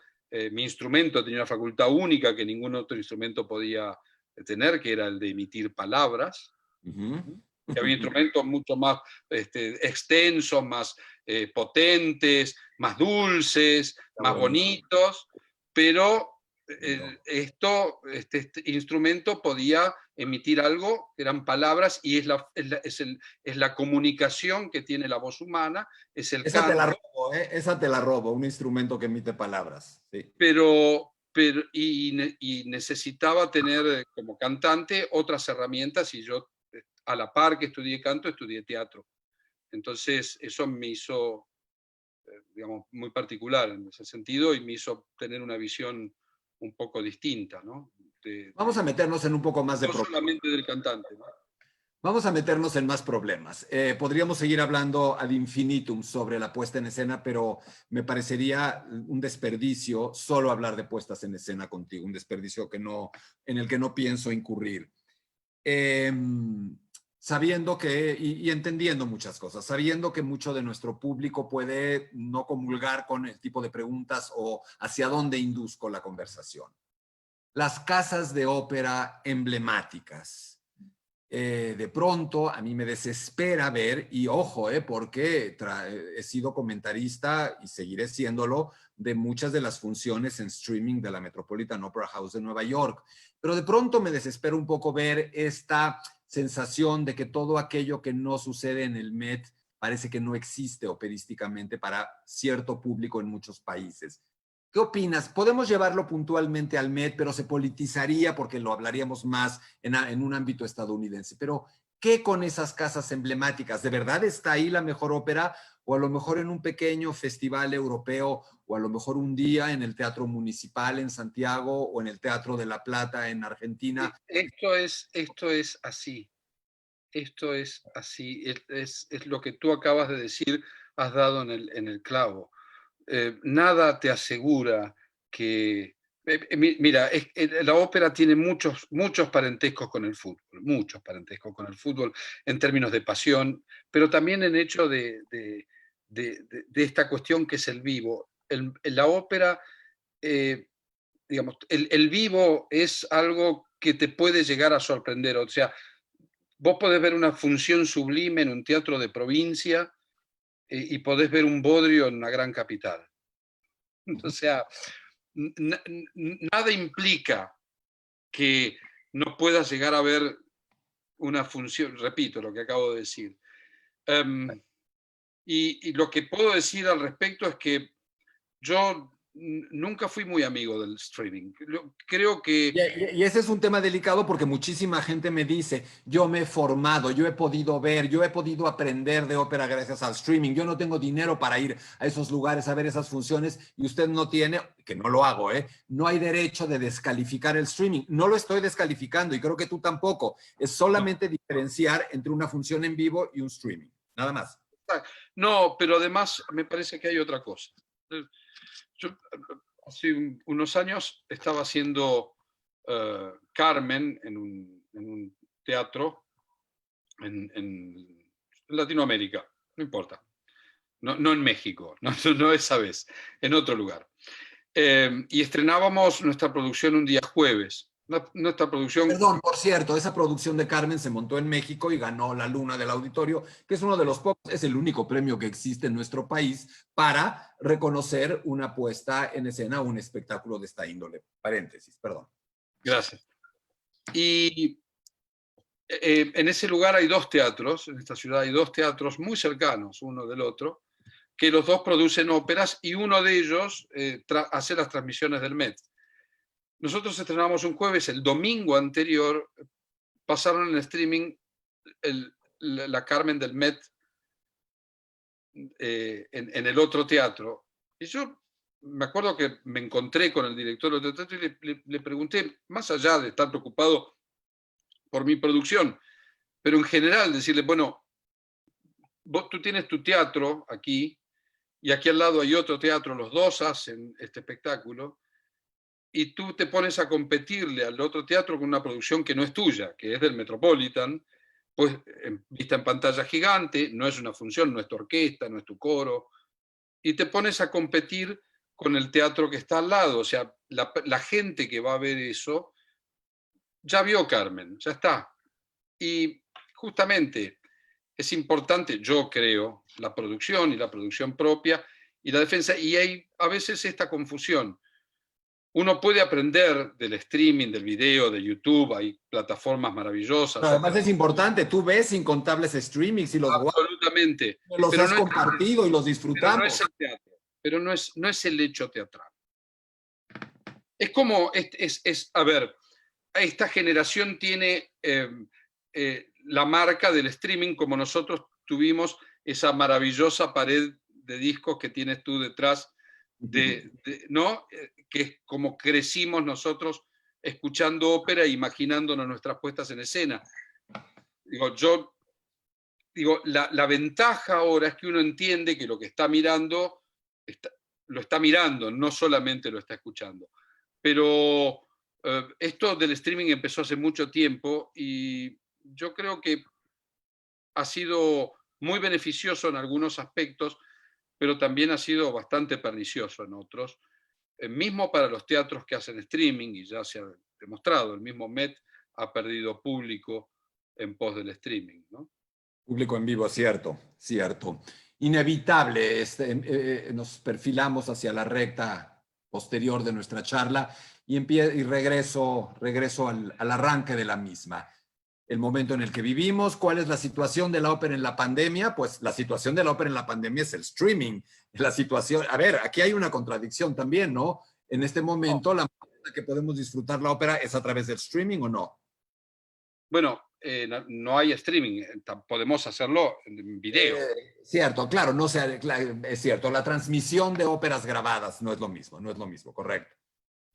mi instrumento tenía una facultad única que ningún otro instrumento podía tener, que era el de emitir palabras. Que había instrumentos mucho más extensos, más potentes, más dulces, más bonitos, pero este instrumento podía emitir algo, eran palabras, y es la comunicación que tiene la voz humana, es el Esa te la canto, robo, ¿eh? Esa te la robo, un instrumento que emite palabras. Sí. y necesitaba tener como cantante otras herramientas, y yo, a la par que estudié canto, estudié teatro. Entonces, eso me hizo, digamos, muy particular en ese sentido, y me hizo tener una visión un poco distinta, ¿no? Vamos a meternos en un poco más de No problemas. solamente del cantante, ¿no? Vamos a meternos en más problemas. Podríamos seguir hablando ad infinitum sobre la puesta en escena, pero me parecería un desperdicio solo hablar de puestas en escena contigo, un desperdicio en el que no pienso incurrir. Eh, Sabiendo que, y entendiendo muchas cosas, sabiendo que mucho de nuestro público puede no comulgar con el tipo de preguntas o hacia dónde induzco la conversación. Las casas de ópera emblemáticas. De pronto a mí me desespera ver, y ojo, porque he sido comentarista y seguiré siéndolo de muchas de las funciones en streaming de la Metropolitan Opera House de Nueva York, pero de pronto me desespera un poco ver esta sensación de que todo aquello que no sucede en el Met parece que no existe operísticamente para cierto público en muchos países. ¿Qué opinas? Podemos llevarlo puntualmente al Met, pero se politizaría porque lo hablaríamos más en un ámbito estadounidense. Pero, ¿qué con esas casas emblemáticas? ¿De verdad está ahí la mejor ópera? O a lo mejor en un pequeño festival europeo, o a lo mejor un día en el Teatro Municipal en Santiago, o en el Teatro de La Plata en Argentina. Esto es así. Esto es así. Es lo que tú acabas de decir, has dado en el clavo. Nada te asegura que... Mira, la ópera tiene muchos parentescos con el fútbol, muchos parentescos con el fútbol en términos de pasión, pero también en hecho de esta cuestión que es el vivo. La ópera, digamos, el vivo es algo que te puede llegar a sorprender. O sea, vos podés ver una función sublime en un teatro de provincia, y podés ver un bodrio en una gran capital. O sea, nada implica que no puedas llegar a ver una función, repito lo que acabo de decir. Y lo que puedo decir al respecto es que yo nunca fui muy amigo del streaming. Creo que... Y ese es un tema delicado porque muchísima gente me dice, yo me he formado, yo he podido ver, yo he podido aprender de ópera gracias al streaming, yo no tengo dinero para ir a esos lugares a ver esas funciones y usted no tiene, que no lo hago, no hay derecho de descalificar el streaming. No lo estoy descalificando y creo que tú tampoco. Es solamente diferenciar entre una función en vivo y un streaming, nada más. No, pero además me parece que hay otra cosa. Yo hace unos años estaba haciendo Carmen en un teatro en Latinoamérica, no importa, no en México, no esa vez, en otro lugar. Y estrenábamos nuestra producción un día jueves. Nuestra producción... Perdón, por cierto, esa producción de Carmen se montó en México y ganó la Luna del Auditorio, que es uno de los pocos, es el único premio que existe en nuestro país para reconocer una puesta en escena, un espectáculo de esta índole. Paréntesis, perdón. Gracias. Y en ese lugar hay dos teatros, en esta ciudad hay dos teatros muy cercanos uno del otro, que los dos producen óperas, y uno de ellos hace las transmisiones del Met. Nosotros estrenamos un jueves, el domingo anterior pasaron en streaming la Carmen del Met en el otro teatro. Y yo me acuerdo que me encontré con el director del otro teatro y le pregunté, más allá de estar preocupado por mi producción, pero en general decirle, bueno, tú tienes tu teatro aquí, y aquí al lado hay otro teatro, los dos hacen este espectáculo, y tú te pones a competirle al otro teatro con una producción que no es tuya, que es del Metropolitan, pues vista en pantalla gigante, no es una función, no es tu orquesta, no es tu coro, y te pones a competir con el teatro que está al lado. O sea, la gente que va a ver eso ya vio Carmen, ya está. Y justamente es importante, yo creo, la producción y la producción propia y la defensa, y hay a veces esta confusión. Uno puede aprender del streaming, del video, de YouTube, hay plataformas maravillosas. Pero además es importante, tú ves incontables streamings y los guardas, Absolutamente. los Pero has no es, compartido y los pero no es disfrutamos. el teatro. Pero no es el hecho teatral. Es como, a ver, esta generación tiene la marca del streaming como nosotros tuvimos esa maravillosa pared de discos que tienes tú detrás, ¿no? Que es como crecimos nosotros escuchando ópera e imaginándonos nuestras puestas en escena. La ventaja ahora es que uno entiende que lo que está mirando lo está mirando, no solamente lo está escuchando. Pero esto del streaming empezó hace mucho tiempo y yo creo que ha sido muy beneficioso en algunos aspectos, pero también ha sido bastante pernicioso en otros. Mismo para los teatros que hacen streaming, y ya se ha demostrado, el mismo Met ha perdido público en pos del streaming, ¿no? Público en vivo, cierto, cierto. Inevitable, nos perfilamos hacia la recta posterior de nuestra charla y regreso al arranque de la misma. El momento en el que vivimos, ¿cuál es la situación de la ópera en la pandemia? Pues la situación de la ópera en la pandemia es el streaming. La situación, a ver, aquí hay una contradicción también, ¿no? En este momento, la manera que podemos disfrutar la ópera es a través del streaming o no. Bueno, no hay streaming, podemos hacerlo en video. Cierto, claro, no sé, es cierto, la transmisión de óperas grabadas no es lo mismo, correcto.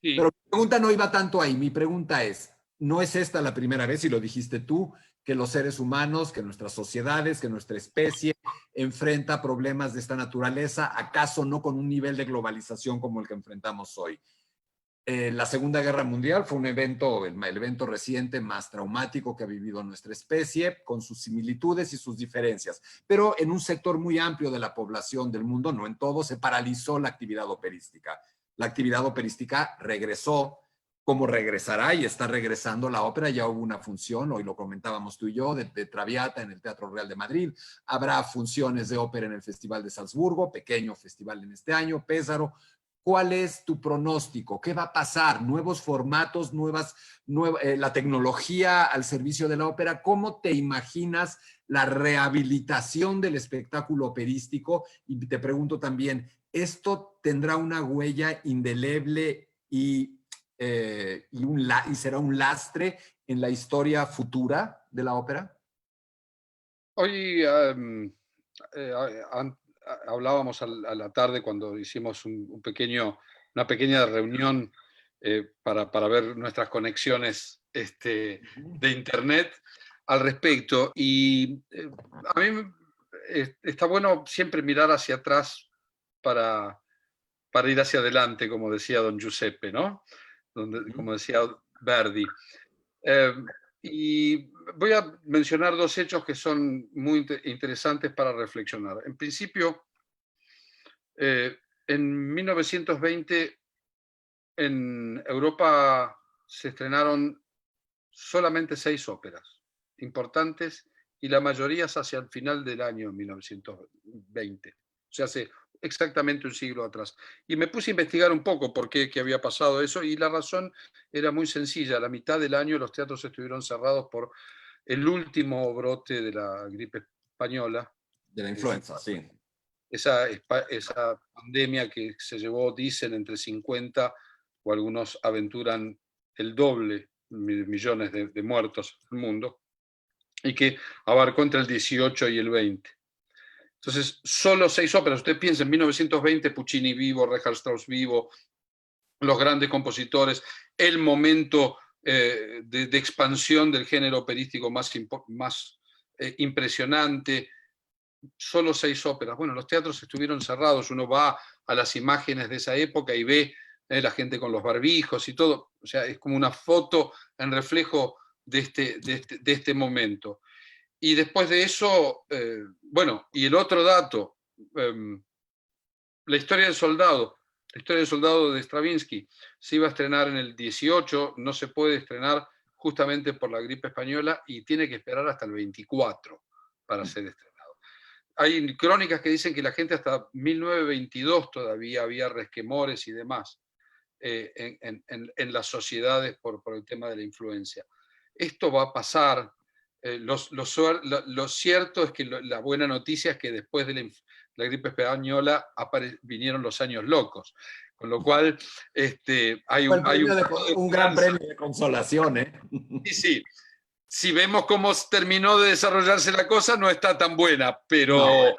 Sí. Pero mi pregunta no iba tanto ahí, mi pregunta es, ¿no es esta la primera vez, y lo dijiste tú, que los seres humanos, que nuestras sociedades, que nuestra especie enfrenta problemas de esta naturaleza, acaso no con un nivel de globalización como el que enfrentamos hoy? La Segunda Guerra Mundial fue un evento, el evento reciente más traumático que ha vivido nuestra especie, con sus similitudes y sus diferencias. Pero en un sector muy amplio de la población del mundo, no en todo, se paralizó la actividad operística. La actividad operística regresó, como regresará y está regresando la ópera. Ya hubo una función, hoy lo comentábamos tú y yo, de Traviata en el Teatro Real de Madrid. Habrá funciones de ópera en el Festival de Salzburgo, pequeño festival en este año, Pésaro. ¿Cuál es tu pronóstico? ¿Qué va a pasar? ¿Nuevos formatos? La tecnología al servicio de la ópera? ¿Cómo te imaginas la rehabilitación del espectáculo operístico? Y te pregunto también, ¿esto tendrá una huella indeleble y será un lastre en la historia futura de la ópera? Hoy hablábamos a la tarde cuando hicimos una pequeña reunión para ver nuestras conexiones de internet al respecto. Y a mí está bueno siempre mirar hacia atrás para ir hacia adelante, como decía don Giuseppe, ¿no? Como decía Verdi. Y voy a mencionar dos hechos que son muy interesantes para reflexionar. En principio, en 1920 en Europa se estrenaron solamente 6 óperas importantes y la mayoría es hacia el final del año 1920. O sea, hace exactamente un siglo atrás. Y me puse a investigar un poco por qué había pasado eso y la razón era muy sencilla. A la mitad del año los teatros estuvieron cerrados por el último brote de la gripe española. De la influenza, sí. Esa pandemia que se llevó, dicen, entre 50 o algunos aventuran el doble millones de muertos en el mundo y que abarcó entre el 18 y el 20. Entonces, solo 6 óperas. Usted piensa en 1920, Puccini vivo, Richard Strauss vivo, los grandes compositores, el momento de expansión del género operístico más impresionante. Solo 6 óperas. Bueno, los teatros estuvieron cerrados. Uno va a las imágenes de esa época y ve la gente con los barbijos y todo. O sea, es como una foto en reflejo de este momento. Y después de eso, bueno, y el otro dato, la historia del soldado. La historia del soldado de Stravinsky se iba a estrenar en el 18, no se puede estrenar justamente por la gripe española y tiene que esperar hasta el 24 para ser estrenado. Hay crónicas que dicen que la gente hasta 1922 todavía había resquemores y demás. en las sociedades por el tema de la influencia. Esto va a pasar. Lo cierto es que la buena noticia es que después de la gripe española vinieron los años locos, con lo cual hay un poco de un gran esperanza. premio de consolación, ¿eh? Sí, sí. Si vemos cómo terminó de desarrollarse la cosa, no está tan buena, No,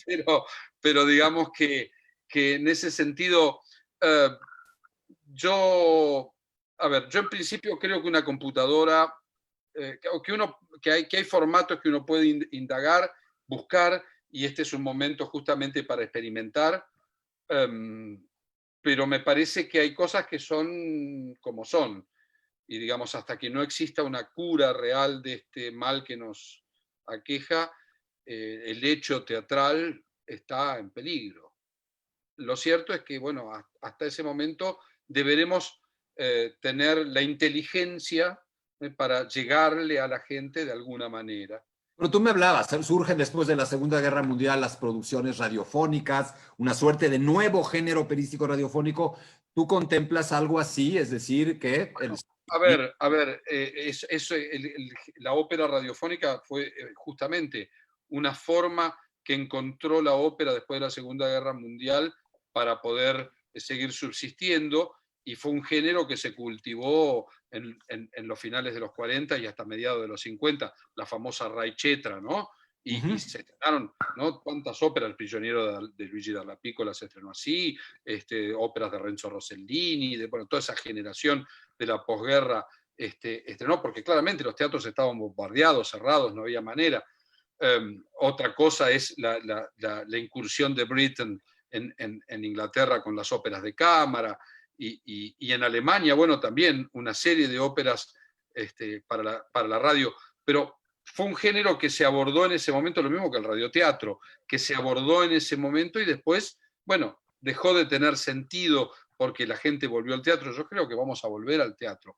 bueno, pero digamos que en ese sentido, eh, yo en principio creo que una computadora, que hay formatos que uno puede indagar, buscar, y este es un momento justamente para experimentar, pero me parece que hay cosas que son como son, y digamos, hasta que no exista una cura real de este mal que nos aqueja, el hecho teatral está en peligro. Lo cierto es que, bueno, hasta ese momento deberemos tener la inteligencia para llegarle a la gente de alguna manera. pero tú me hablabas, surgen después de la Segunda Guerra Mundial las producciones radiofónicas, una suerte de nuevo género operístico radiofónico. ¿Tú contemplas algo así? Es decir, que la ópera radiofónica fue justamente una forma que encontró la ópera después de la Segunda Guerra Mundial para poder seguir subsistiendo, y fue un género que se cultivó en los finales de los 40 y hasta mediados de los 50, la famosa Rai Cetra, ¿no? Y se estrenaron, ¿no?, cuántas óperas. El prisionero de Luigi Dalla Piccola se estrenó así, óperas de Renzo Rossellini, bueno, toda esa generación de la posguerra estrenó, porque claramente los teatros estaban bombardeados, cerrados, no había manera. Otra cosa es la incursión de Britten en Inglaterra con las óperas de cámara, y en Alemania, bueno, también una serie de óperas para la radio, pero fue un género que se abordó en ese momento, lo mismo que el radioteatro, que se abordó en ese momento y después, bueno, dejó de tener sentido porque la gente volvió al teatro. Yo creo que vamos a volver al teatro.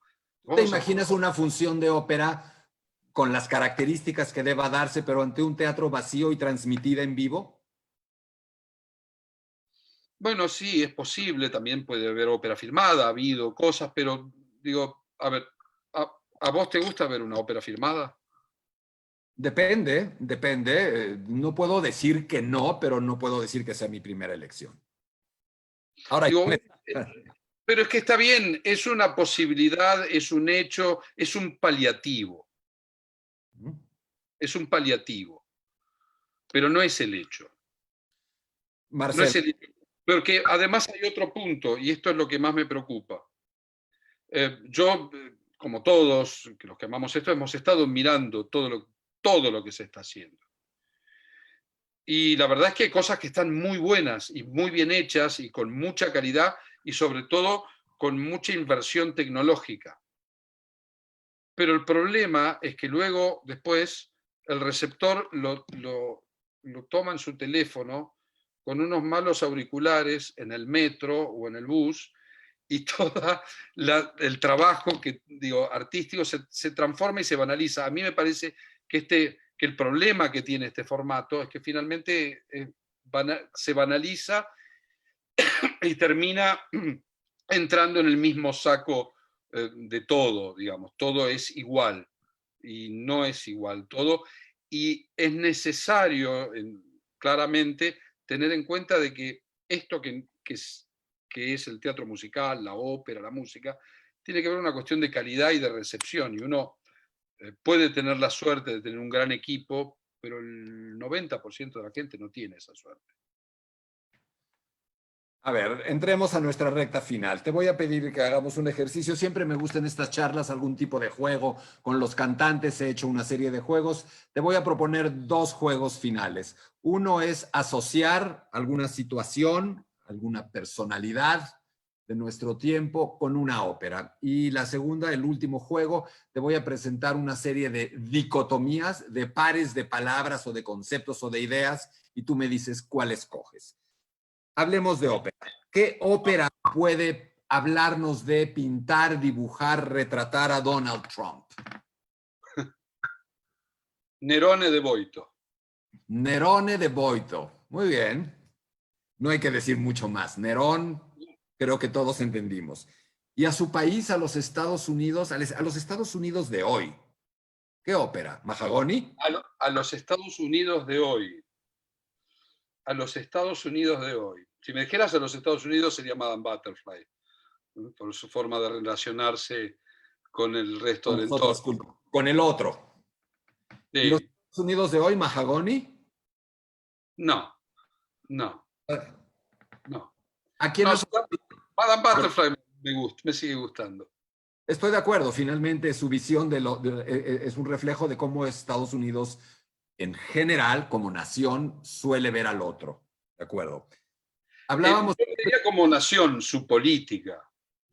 ¿te imaginas una función de ópera con las características que deba darse, pero ante un teatro vacío y transmitida en vivo? Bueno, sí, es posible, también puede haber ópera filmada, ha habido cosas, pero digo, a ver, ¿a vos te gusta ver una ópera filmada? Depende. No puedo decir que no, pero no puedo decir que sea mi primera elección. Ahora, Digo, pero es que está bien, es una posibilidad, es un hecho, es un paliativo. Es un paliativo, pero no es el hecho. No Marcelo, es el hecho. Porque además hay otro punto, y esto es lo que más me preocupa. Yo, como todos los que amamos esto, hemos estado mirando todo lo que se está haciendo. Y la verdad es que hay cosas que están muy buenas y muy bien hechas y con mucha calidad, y sobre todo con mucha inversión tecnológica. Pero el problema es que luego, después, el receptor lo toma en su teléfono con unos malos auriculares en el metro o en el bus, y todo el trabajo artístico se transforma y se banaliza. A mí me parece que el problema que tiene este formato es que finalmente se banaliza y termina entrando en el mismo saco de todo, digamos. Todo es igual y no es igual todo, y es necesario claramente tener en cuenta de que esto que es el teatro musical, la ópera, la música, tiene que ver una cuestión de calidad y de recepción, y uno puede tener la suerte de tener un gran equipo, pero el 90% de la gente no tiene esa suerte. a ver, entremos a nuestra recta final. Te voy a pedir que hagamos un ejercicio. Siempre me gustan estas charlas, algún tipo de juego con los cantantes. He hecho una serie de juegos. Te voy a proponer dos juegos finales. Uno es asociar alguna situación, alguna personalidad de nuestro tiempo con una ópera. Y la segunda, el último juego, te voy a presentar una serie de dicotomías, de pares de palabras o de conceptos o de ideas, y tú me dices cuál escoges. Hablemos de ópera. ¿Qué ópera puede hablarnos de pintar, dibujar, retratar a Donald Trump? Nerone de Boito. Nerone de Boito. Muy bien. No hay que decir mucho más. Nerón. Creo que todos entendimos. Y a su país, a los Estados Unidos, a los Estados Unidos de hoy. ¿Qué ópera? ¿Mahagoni? A los Estados Unidos de hoy. A los Estados Unidos de hoy. Si me dijeras a los Estados Unidos sería Madame Butterfly, ¿no? Por su forma de relacionarse con el resto Con del nosotros, entorno. con el otro. ¿Y los Sí. Estados Unidos de hoy, Mahagoni? No, no, no. ¿A quién No, nos... Madame Butterfly me gusta, me sigue gustando. Estoy de acuerdo, finalmente su visión es un reflejo de cómo Estados Unidos en general, como nación, suele ver al otro. De acuerdo. Hablábamos... Yo diría como nación, su política.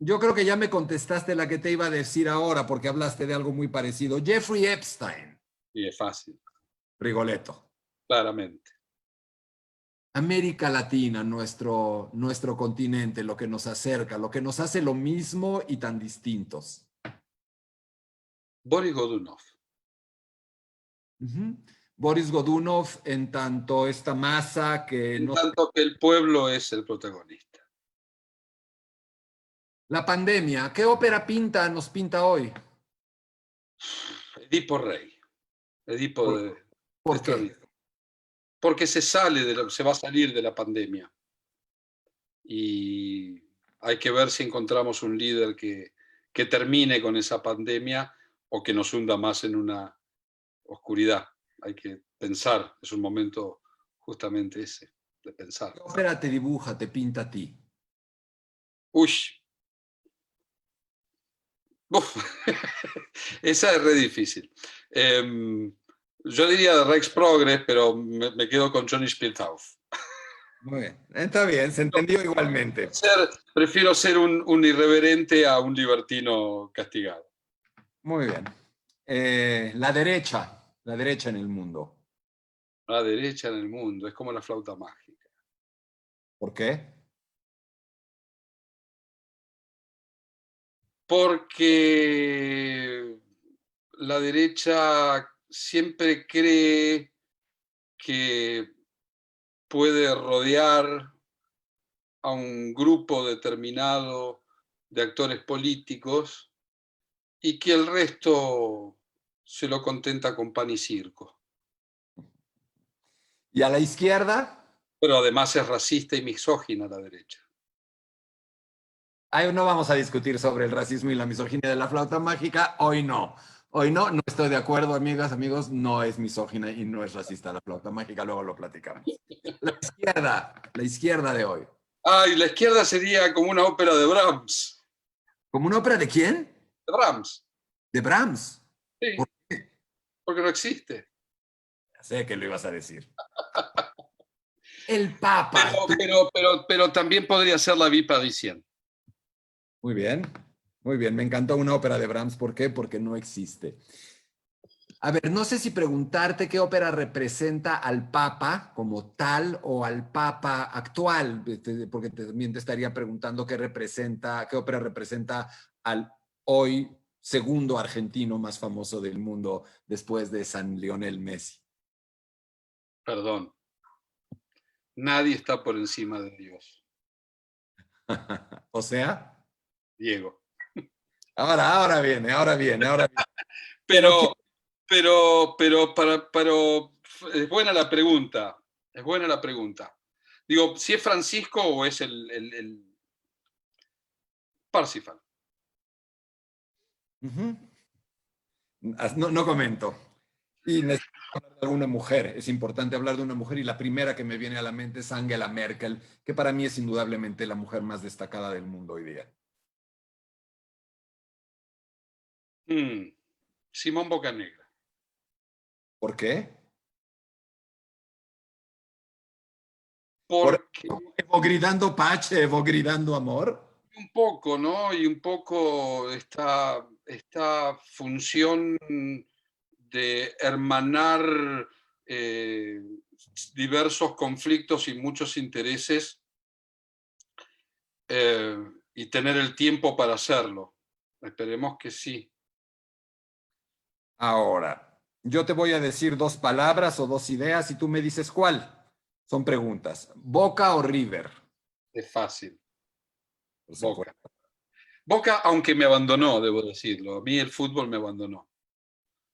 Yo creo que ya me contestaste la que te iba a decir ahora, porque hablaste de algo muy parecido. Jeffrey Epstein. Y es fácil, Rigoletto. claramente. América Latina, nuestro continente, lo que nos acerca, lo que nos hace lo mismo y tan distintos. Boris Godunov. Boris Godunov, en tanto esta masa que En no... tanto que el pueblo es el protagonista. La pandemia, ¿qué ópera nos pinta hoy? Edipo Rey. Edipo de ¿Por qué? extradición. Porque se va a salir de la pandemia. Y hay que ver si encontramos un líder que termine con esa pandemia o que nos hunda más en una oscuridad. Hay que pensar, es un momento justamente ese, de pensar. ¿Qué ópera te dibuja, te pinta a ti? Uy. Uf. Esa es re difícil. Yo diría de Rex Progress, pero me quedo con Johnny Spielhaus. Muy bien, está bien, se entendió igualmente. Prefiero ser un irreverente a un libertino castigado. Muy bien. La derecha en el mundo. La derecha en el mundo, es como la flauta mágica. ¿Por qué? Porque la derecha siempre cree que puede rodear a un grupo determinado de actores políticos y que el resto se lo contenta con pan y circo. ¿Y a la izquierda? Pero además es racista y misógina la derecha. Ahí no vamos a discutir sobre el racismo y la misoginia de la flauta mágica. Hoy no. Hoy no, no estoy de acuerdo, amigas, amigos. No es misógina y no es racista la flauta mágica. Luego lo platicamos. La izquierda de hoy. Ah, y la izquierda sería como una ópera de Brahms. ¿Como una ópera de quién? De Brahms. De Brahms. Sí, ¿Por qué? porque no existe. Ya sé que lo ibas a decir. El Papa. Pero también podría ser la Vie Parisienne. Muy bien, muy bien. Me encantó una ópera de Brahms. ¿Por qué? Porque no existe. A ver, no sé si preguntarte qué ópera representa al Papa como tal o al Papa actual, porque también te estaría preguntando qué ópera representa al hoy segundo argentino más famoso del mundo después de San Lionel Messi. Perdón. Nadie está por encima de Dios. O sea, Diego. ahora viene. Pero es buena la pregunta. Es buena la pregunta. Digo, si es Francisco o es el Parsifal. No comento. Y necesito hablar de alguna mujer. Es importante hablar de una mujer y la primera que me viene a la mente es Angela Merkel, que para mí es indudablemente la mujer más destacada del mundo hoy día. Simón Bocanegra. ¿Por qué? Porque ¿Evo gridando pace, evo gridando amor? un poco, ¿no? Y un poco esta función de hermanar diversos conflictos y muchos intereses y tener el tiempo para hacerlo. Esperemos que sí. Ahora, yo te voy a decir dos palabras o dos ideas y tú me dices cuál. Son preguntas. ¿Boca o River? Es fácil. por supuesto. Boca. Boca, aunque me abandonó, debo decirlo. A mí el fútbol me abandonó.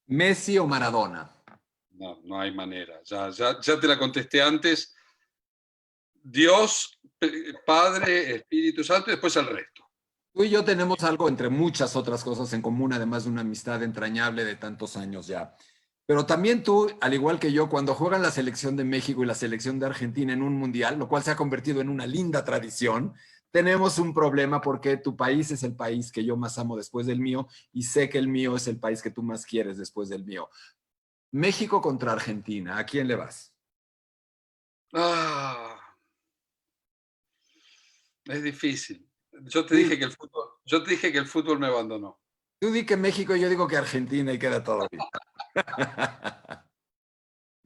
¿Messi o Maradona? No, no hay manera. Ya te la contesté antes. Dios, Padre, Espíritu Santo y después el resto. Tú y yo tenemos algo entre muchas otras cosas en común, además de una amistad entrañable de tantos años ya. Pero también tú, al igual que yo, cuando juegan la selección de México y la selección de Argentina en un mundial, lo cual se ha convertido en una linda tradición, tenemos un problema porque tu país es el país que yo más amo después del mío y sé que el mío es el país que tú más quieres después del mío. México contra Argentina, ¿a quién le vas? Ah, es difícil. Yo te Sí, dije que el fútbol me abandonó. tú di que México y yo digo que Argentina y queda todo bien.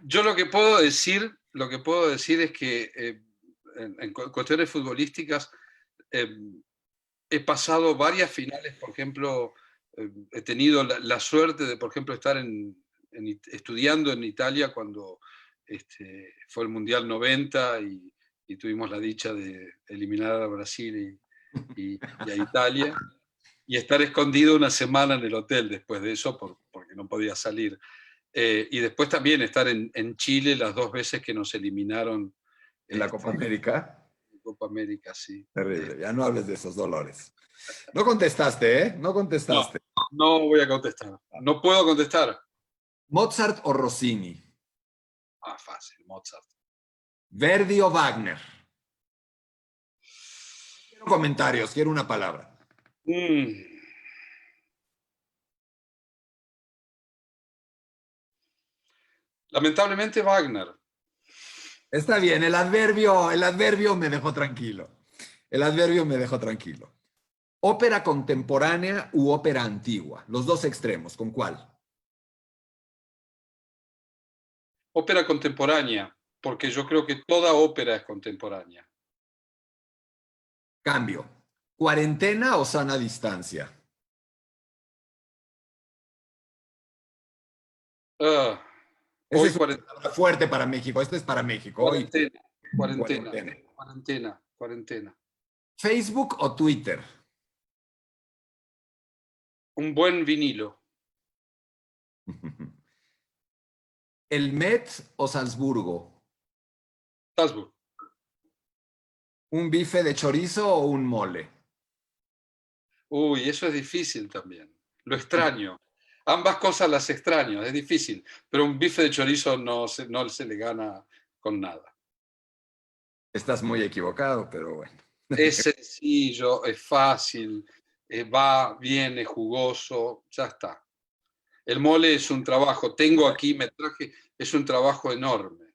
Yo lo que puedo decir es que en cuestiones futbolísticas eh, he pasado varias finales, por ejemplo, he tenido la suerte de, por ejemplo, estar estudiando en Italia cuando fue el Mundial 90 y tuvimos la dicha de eliminar a Brasil y a Italia, y estar escondido una semana en el hotel después de eso porque no podía salir. Y después también estar en Chile las dos veces que nos eliminaron En la Copa este, América. en Copa América, sí. Terrible, ya no hables de esos dolores. No contestaste, ¿eh? No No, contestaste. no voy a contestar. No puedo contestar. ¿Mozart o Rossini? Ah, fácil, Mozart. ¿Verdi o Wagner? Quiero comentarios, quiero una palabra. Mm. Lamentablemente Wagner. Está bien, el adverbio me dejó tranquilo. El adverbio me dejó tranquilo. ¿Ópera contemporánea u ópera antigua? Los dos extremos, ¿con cuál? Ópera contemporánea, porque yo creo que toda ópera es contemporánea. Cambio. ¿Cuarentena o sana distancia? Ah, Esa hoy es una palabra fuerte para México. Este es para México. Hoy, cuarentena, cuarentena, cuarentena. cuarentena, cuarentena. ¿Facebook o Twitter? Un buen vinilo. ¿El Met o Salzburgo? Salzburg. ¿Un bife de chorizo o un mole? Uy, eso es difícil también. Lo extraño. Ambas cosas las extraño, es difícil, pero un bife de chorizo no se le gana con nada. Estás muy equivocado, pero bueno. Es sencillo, es fácil, va, viene, jugoso, ya está. El mole es un trabajo, tengo aquí, me traje, es un trabajo enorme.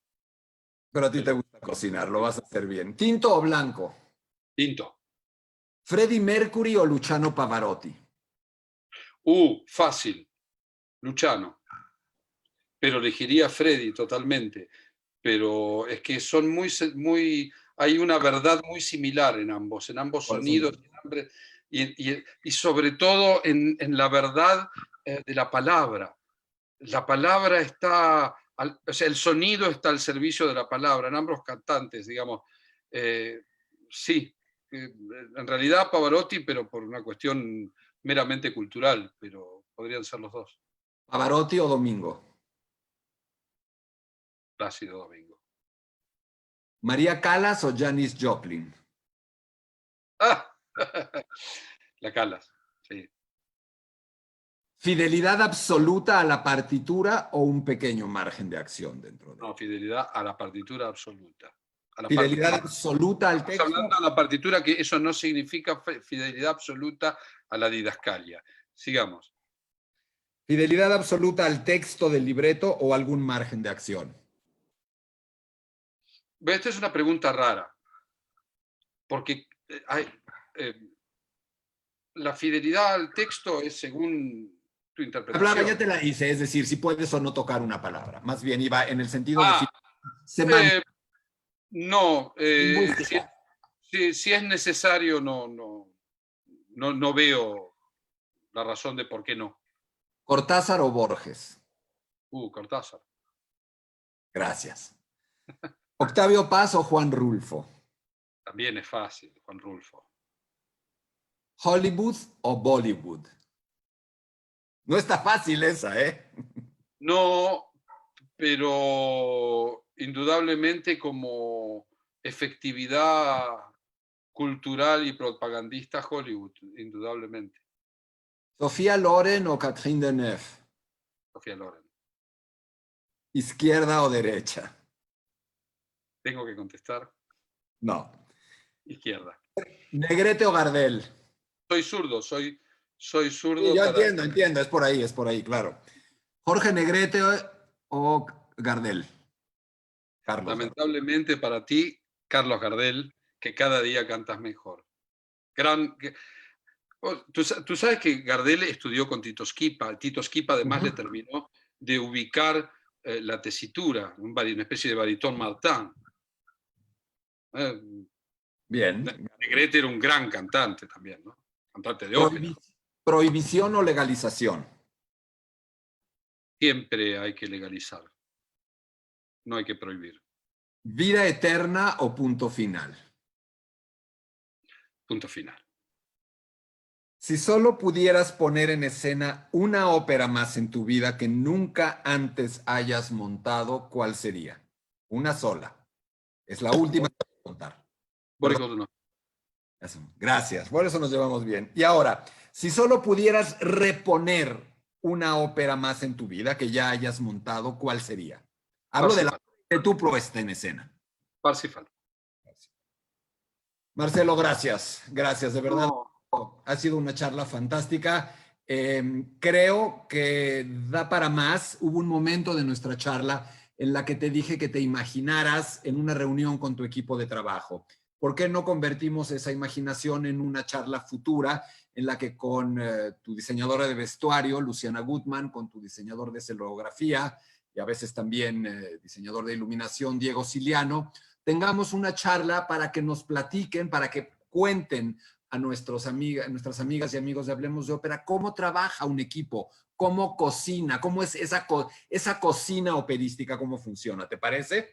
Pero a ti te Pero gusta cocinar, lo vas a hacer bien. ¿Tinto o blanco? tinto. ¿Freddie Mercury o Luciano Pavarotti? Fácil, Luciano. Pero elegiría a Freddy totalmente. Pero es que son hay una verdad muy similar en ambos Por sonidos, supuesto. y sobre todo en la verdad de la palabra. La palabra está, o sea, el sonido está al servicio de la palabra, en ambos cantantes, digamos. Eh, sí, en realidad Pavarotti, pero por una cuestión meramente cultural, pero podrían ser los dos. ¿Pavarotti o Domingo? Plácido Domingo. ¿María Callas o Janis Joplin? ¡Ah! La Calas, sí. ¿Fidelidad absoluta a la partitura o un pequeño margen de acción dentro de No, ella? fidelidad a la partitura absoluta. A la ¿Fidelidad partitura. absoluta al Estamos hablando texto? de la partitura, que eso no significa fidelidad absoluta a la didascalia. Sigamos. ¿Fidelidad absoluta al texto del libreto o algún margen de acción? Esta es una pregunta rara, porque eh, la fidelidad al texto es según tu La palabra ya interpretación. te la hice, es decir, si puedes o no tocar una palabra. Más bien iba en el sentido de Ah, semántico, eh, no, lingüística. si es necesario, no veo la razón de por qué no. ¿Cortázar o Borges? Cortázar. Gracias. ¿Octavio Paz o Juan Rulfo? También es fácil, Juan Rulfo. ¿Hollywood o Bollywood? No está fácil esa, ¿eh? No, pero indudablemente como efectividad cultural y propagandista Hollywood, indudablemente. ¿Sofía Loren o Catherine Deneuve? Sofía Loren. ¿Izquierda o derecha? Tengo que contestar. No. Izquierda. ¿Negrete o Gardel? Soy zurdo, soy Sí, zurdo yo para... entiendo, es por ahí, claro. ¿Jorge Negrete o Gardel? Carlos Gardel. Lamentablemente para ti, Carlos Gardel, que cada día cantas mejor. Tú sabes que Gardel estudió con Tito Schipa. Tito Schipa además le terminó de ubicar la tesitura, una especie de baritón Martin. Bien. Negrete era un gran cantante también, ¿no? Cantante de ópera. ¿Prohibición o legalización? Siempre hay que legalizar, no hay que prohibir. ¿Vida eterna o punto final? Punto final. Si solo pudieras poner en escena una ópera más en tu vida que nunca antes hayas montado, ¿cuál sería? Una sola. Es la última que voy a contar. Boris Perdón. Godunov. Gracias, por eso nos llevamos bien. Y ahora, si solo pudieras reponer una ópera más en tu vida que ya hayas montado, ¿cuál sería? Hablo Parsifal. de tu puesta en escena. Parsifal. Marcelo, gracias. Gracias, de verdad. No. Ha sido una charla fantástica. Creo que da para más. Hubo un momento de nuestra charla en la que te dije que te imaginaras en una reunión con tu equipo de trabajo. ¿Por qué no convertimos esa imaginación en una charla futura en la que con tu diseñadora de vestuario, Luciana Gutman, con tu diseñador de escenografía y a veces también diseñador de iluminación, Diego Siliano, tengamos una charla para que nos platiquen, para que cuenten a nuestras amigas y amigos de Hablemos de Ópera cómo trabaja un equipo, cómo cocina, cómo es esa cocina operística, cómo funciona. ¿Te parece?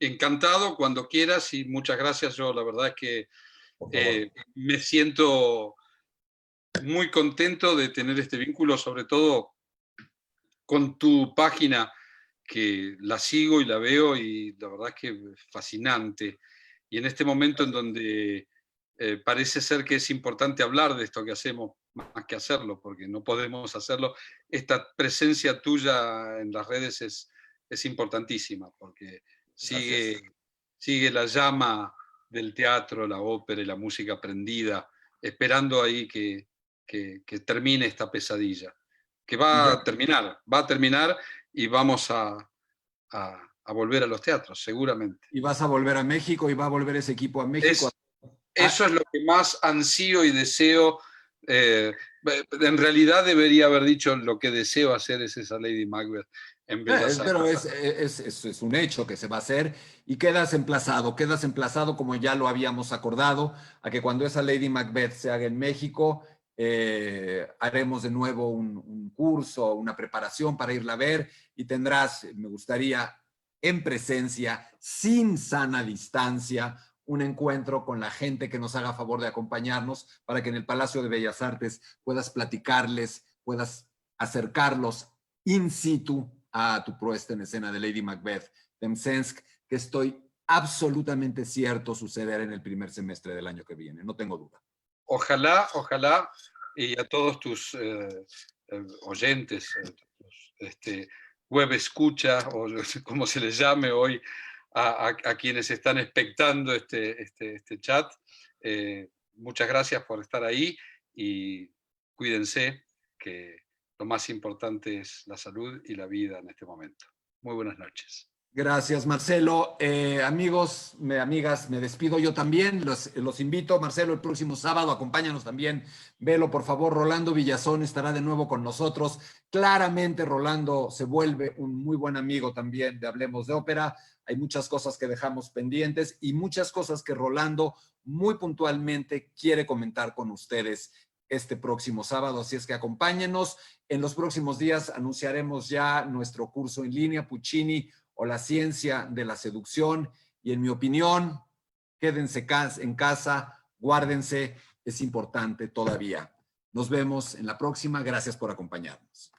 Encantado, cuando quieras, y muchas gracias. Yo la verdad es que me siento muy contento de tener este vínculo, sobre todo con tu página, que la sigo y la veo y la verdad es que es fascinante. Y en este momento en donde parece ser que es importante hablar de esto que hacemos, más que hacerlo, porque no podemos hacerlo, esta presencia tuya en las redes es importantísima, porque sigue la llama del teatro, la ópera y la música prendida, esperando ahí que termine esta pesadilla, que va a terminar y vamos a volver a los teatros, seguramente. Y vas a volver a México y va a volver ese equipo a México. Eso es lo que más ansío y deseo. En realidad debería haber dicho lo que deseo hacer es esa Lady Macbeth en Bellas Artes. Pero es un hecho que se va a hacer y quedas emplazado como ya lo habíamos acordado, a que cuando esa Lady Macbeth se haga en México, haremos de nuevo un curso, una preparación para irla a ver y tendrás, me gustaría, en presencia, sin sana distancia, un encuentro con la gente que nos haga favor de acompañarnos para que en el Palacio de Bellas Artes puedas platicarles, puedas acercarlos in situ a tu puesta en escena de Lady Macbeth de Msensk, que estoy absolutamente cierto suceder en el primer semestre del año que viene, no tengo duda. Ojalá, y a todos tus oyentes, web escucha, o como se les llame hoy, a quienes están expectando este chat. Muchas gracias por estar ahí y cuídense, que lo más importante es la salud y la vida en este momento. Muy buenas noches. Gracias, Marcelo. Amigos, amigas, me despido yo también. Los invito, Marcelo, el próximo sábado, acompáñanos también. Velo, por favor. Rolando Villazón estará de nuevo con nosotros. Claramente, Rolando se vuelve un muy buen amigo también de Hablemos de Ópera. Hay muchas cosas que dejamos pendientes y muchas cosas que Rolando muy puntualmente quiere comentar con ustedes este próximo sábado. Así es que acompáñenos. En los próximos días anunciaremos ya nuestro curso en línea, Puccini o la ciencia de la seducción. Y en mi opinión, quédense en casa, guárdense, es importante todavía. Nos vemos en la próxima. Gracias por acompañarnos.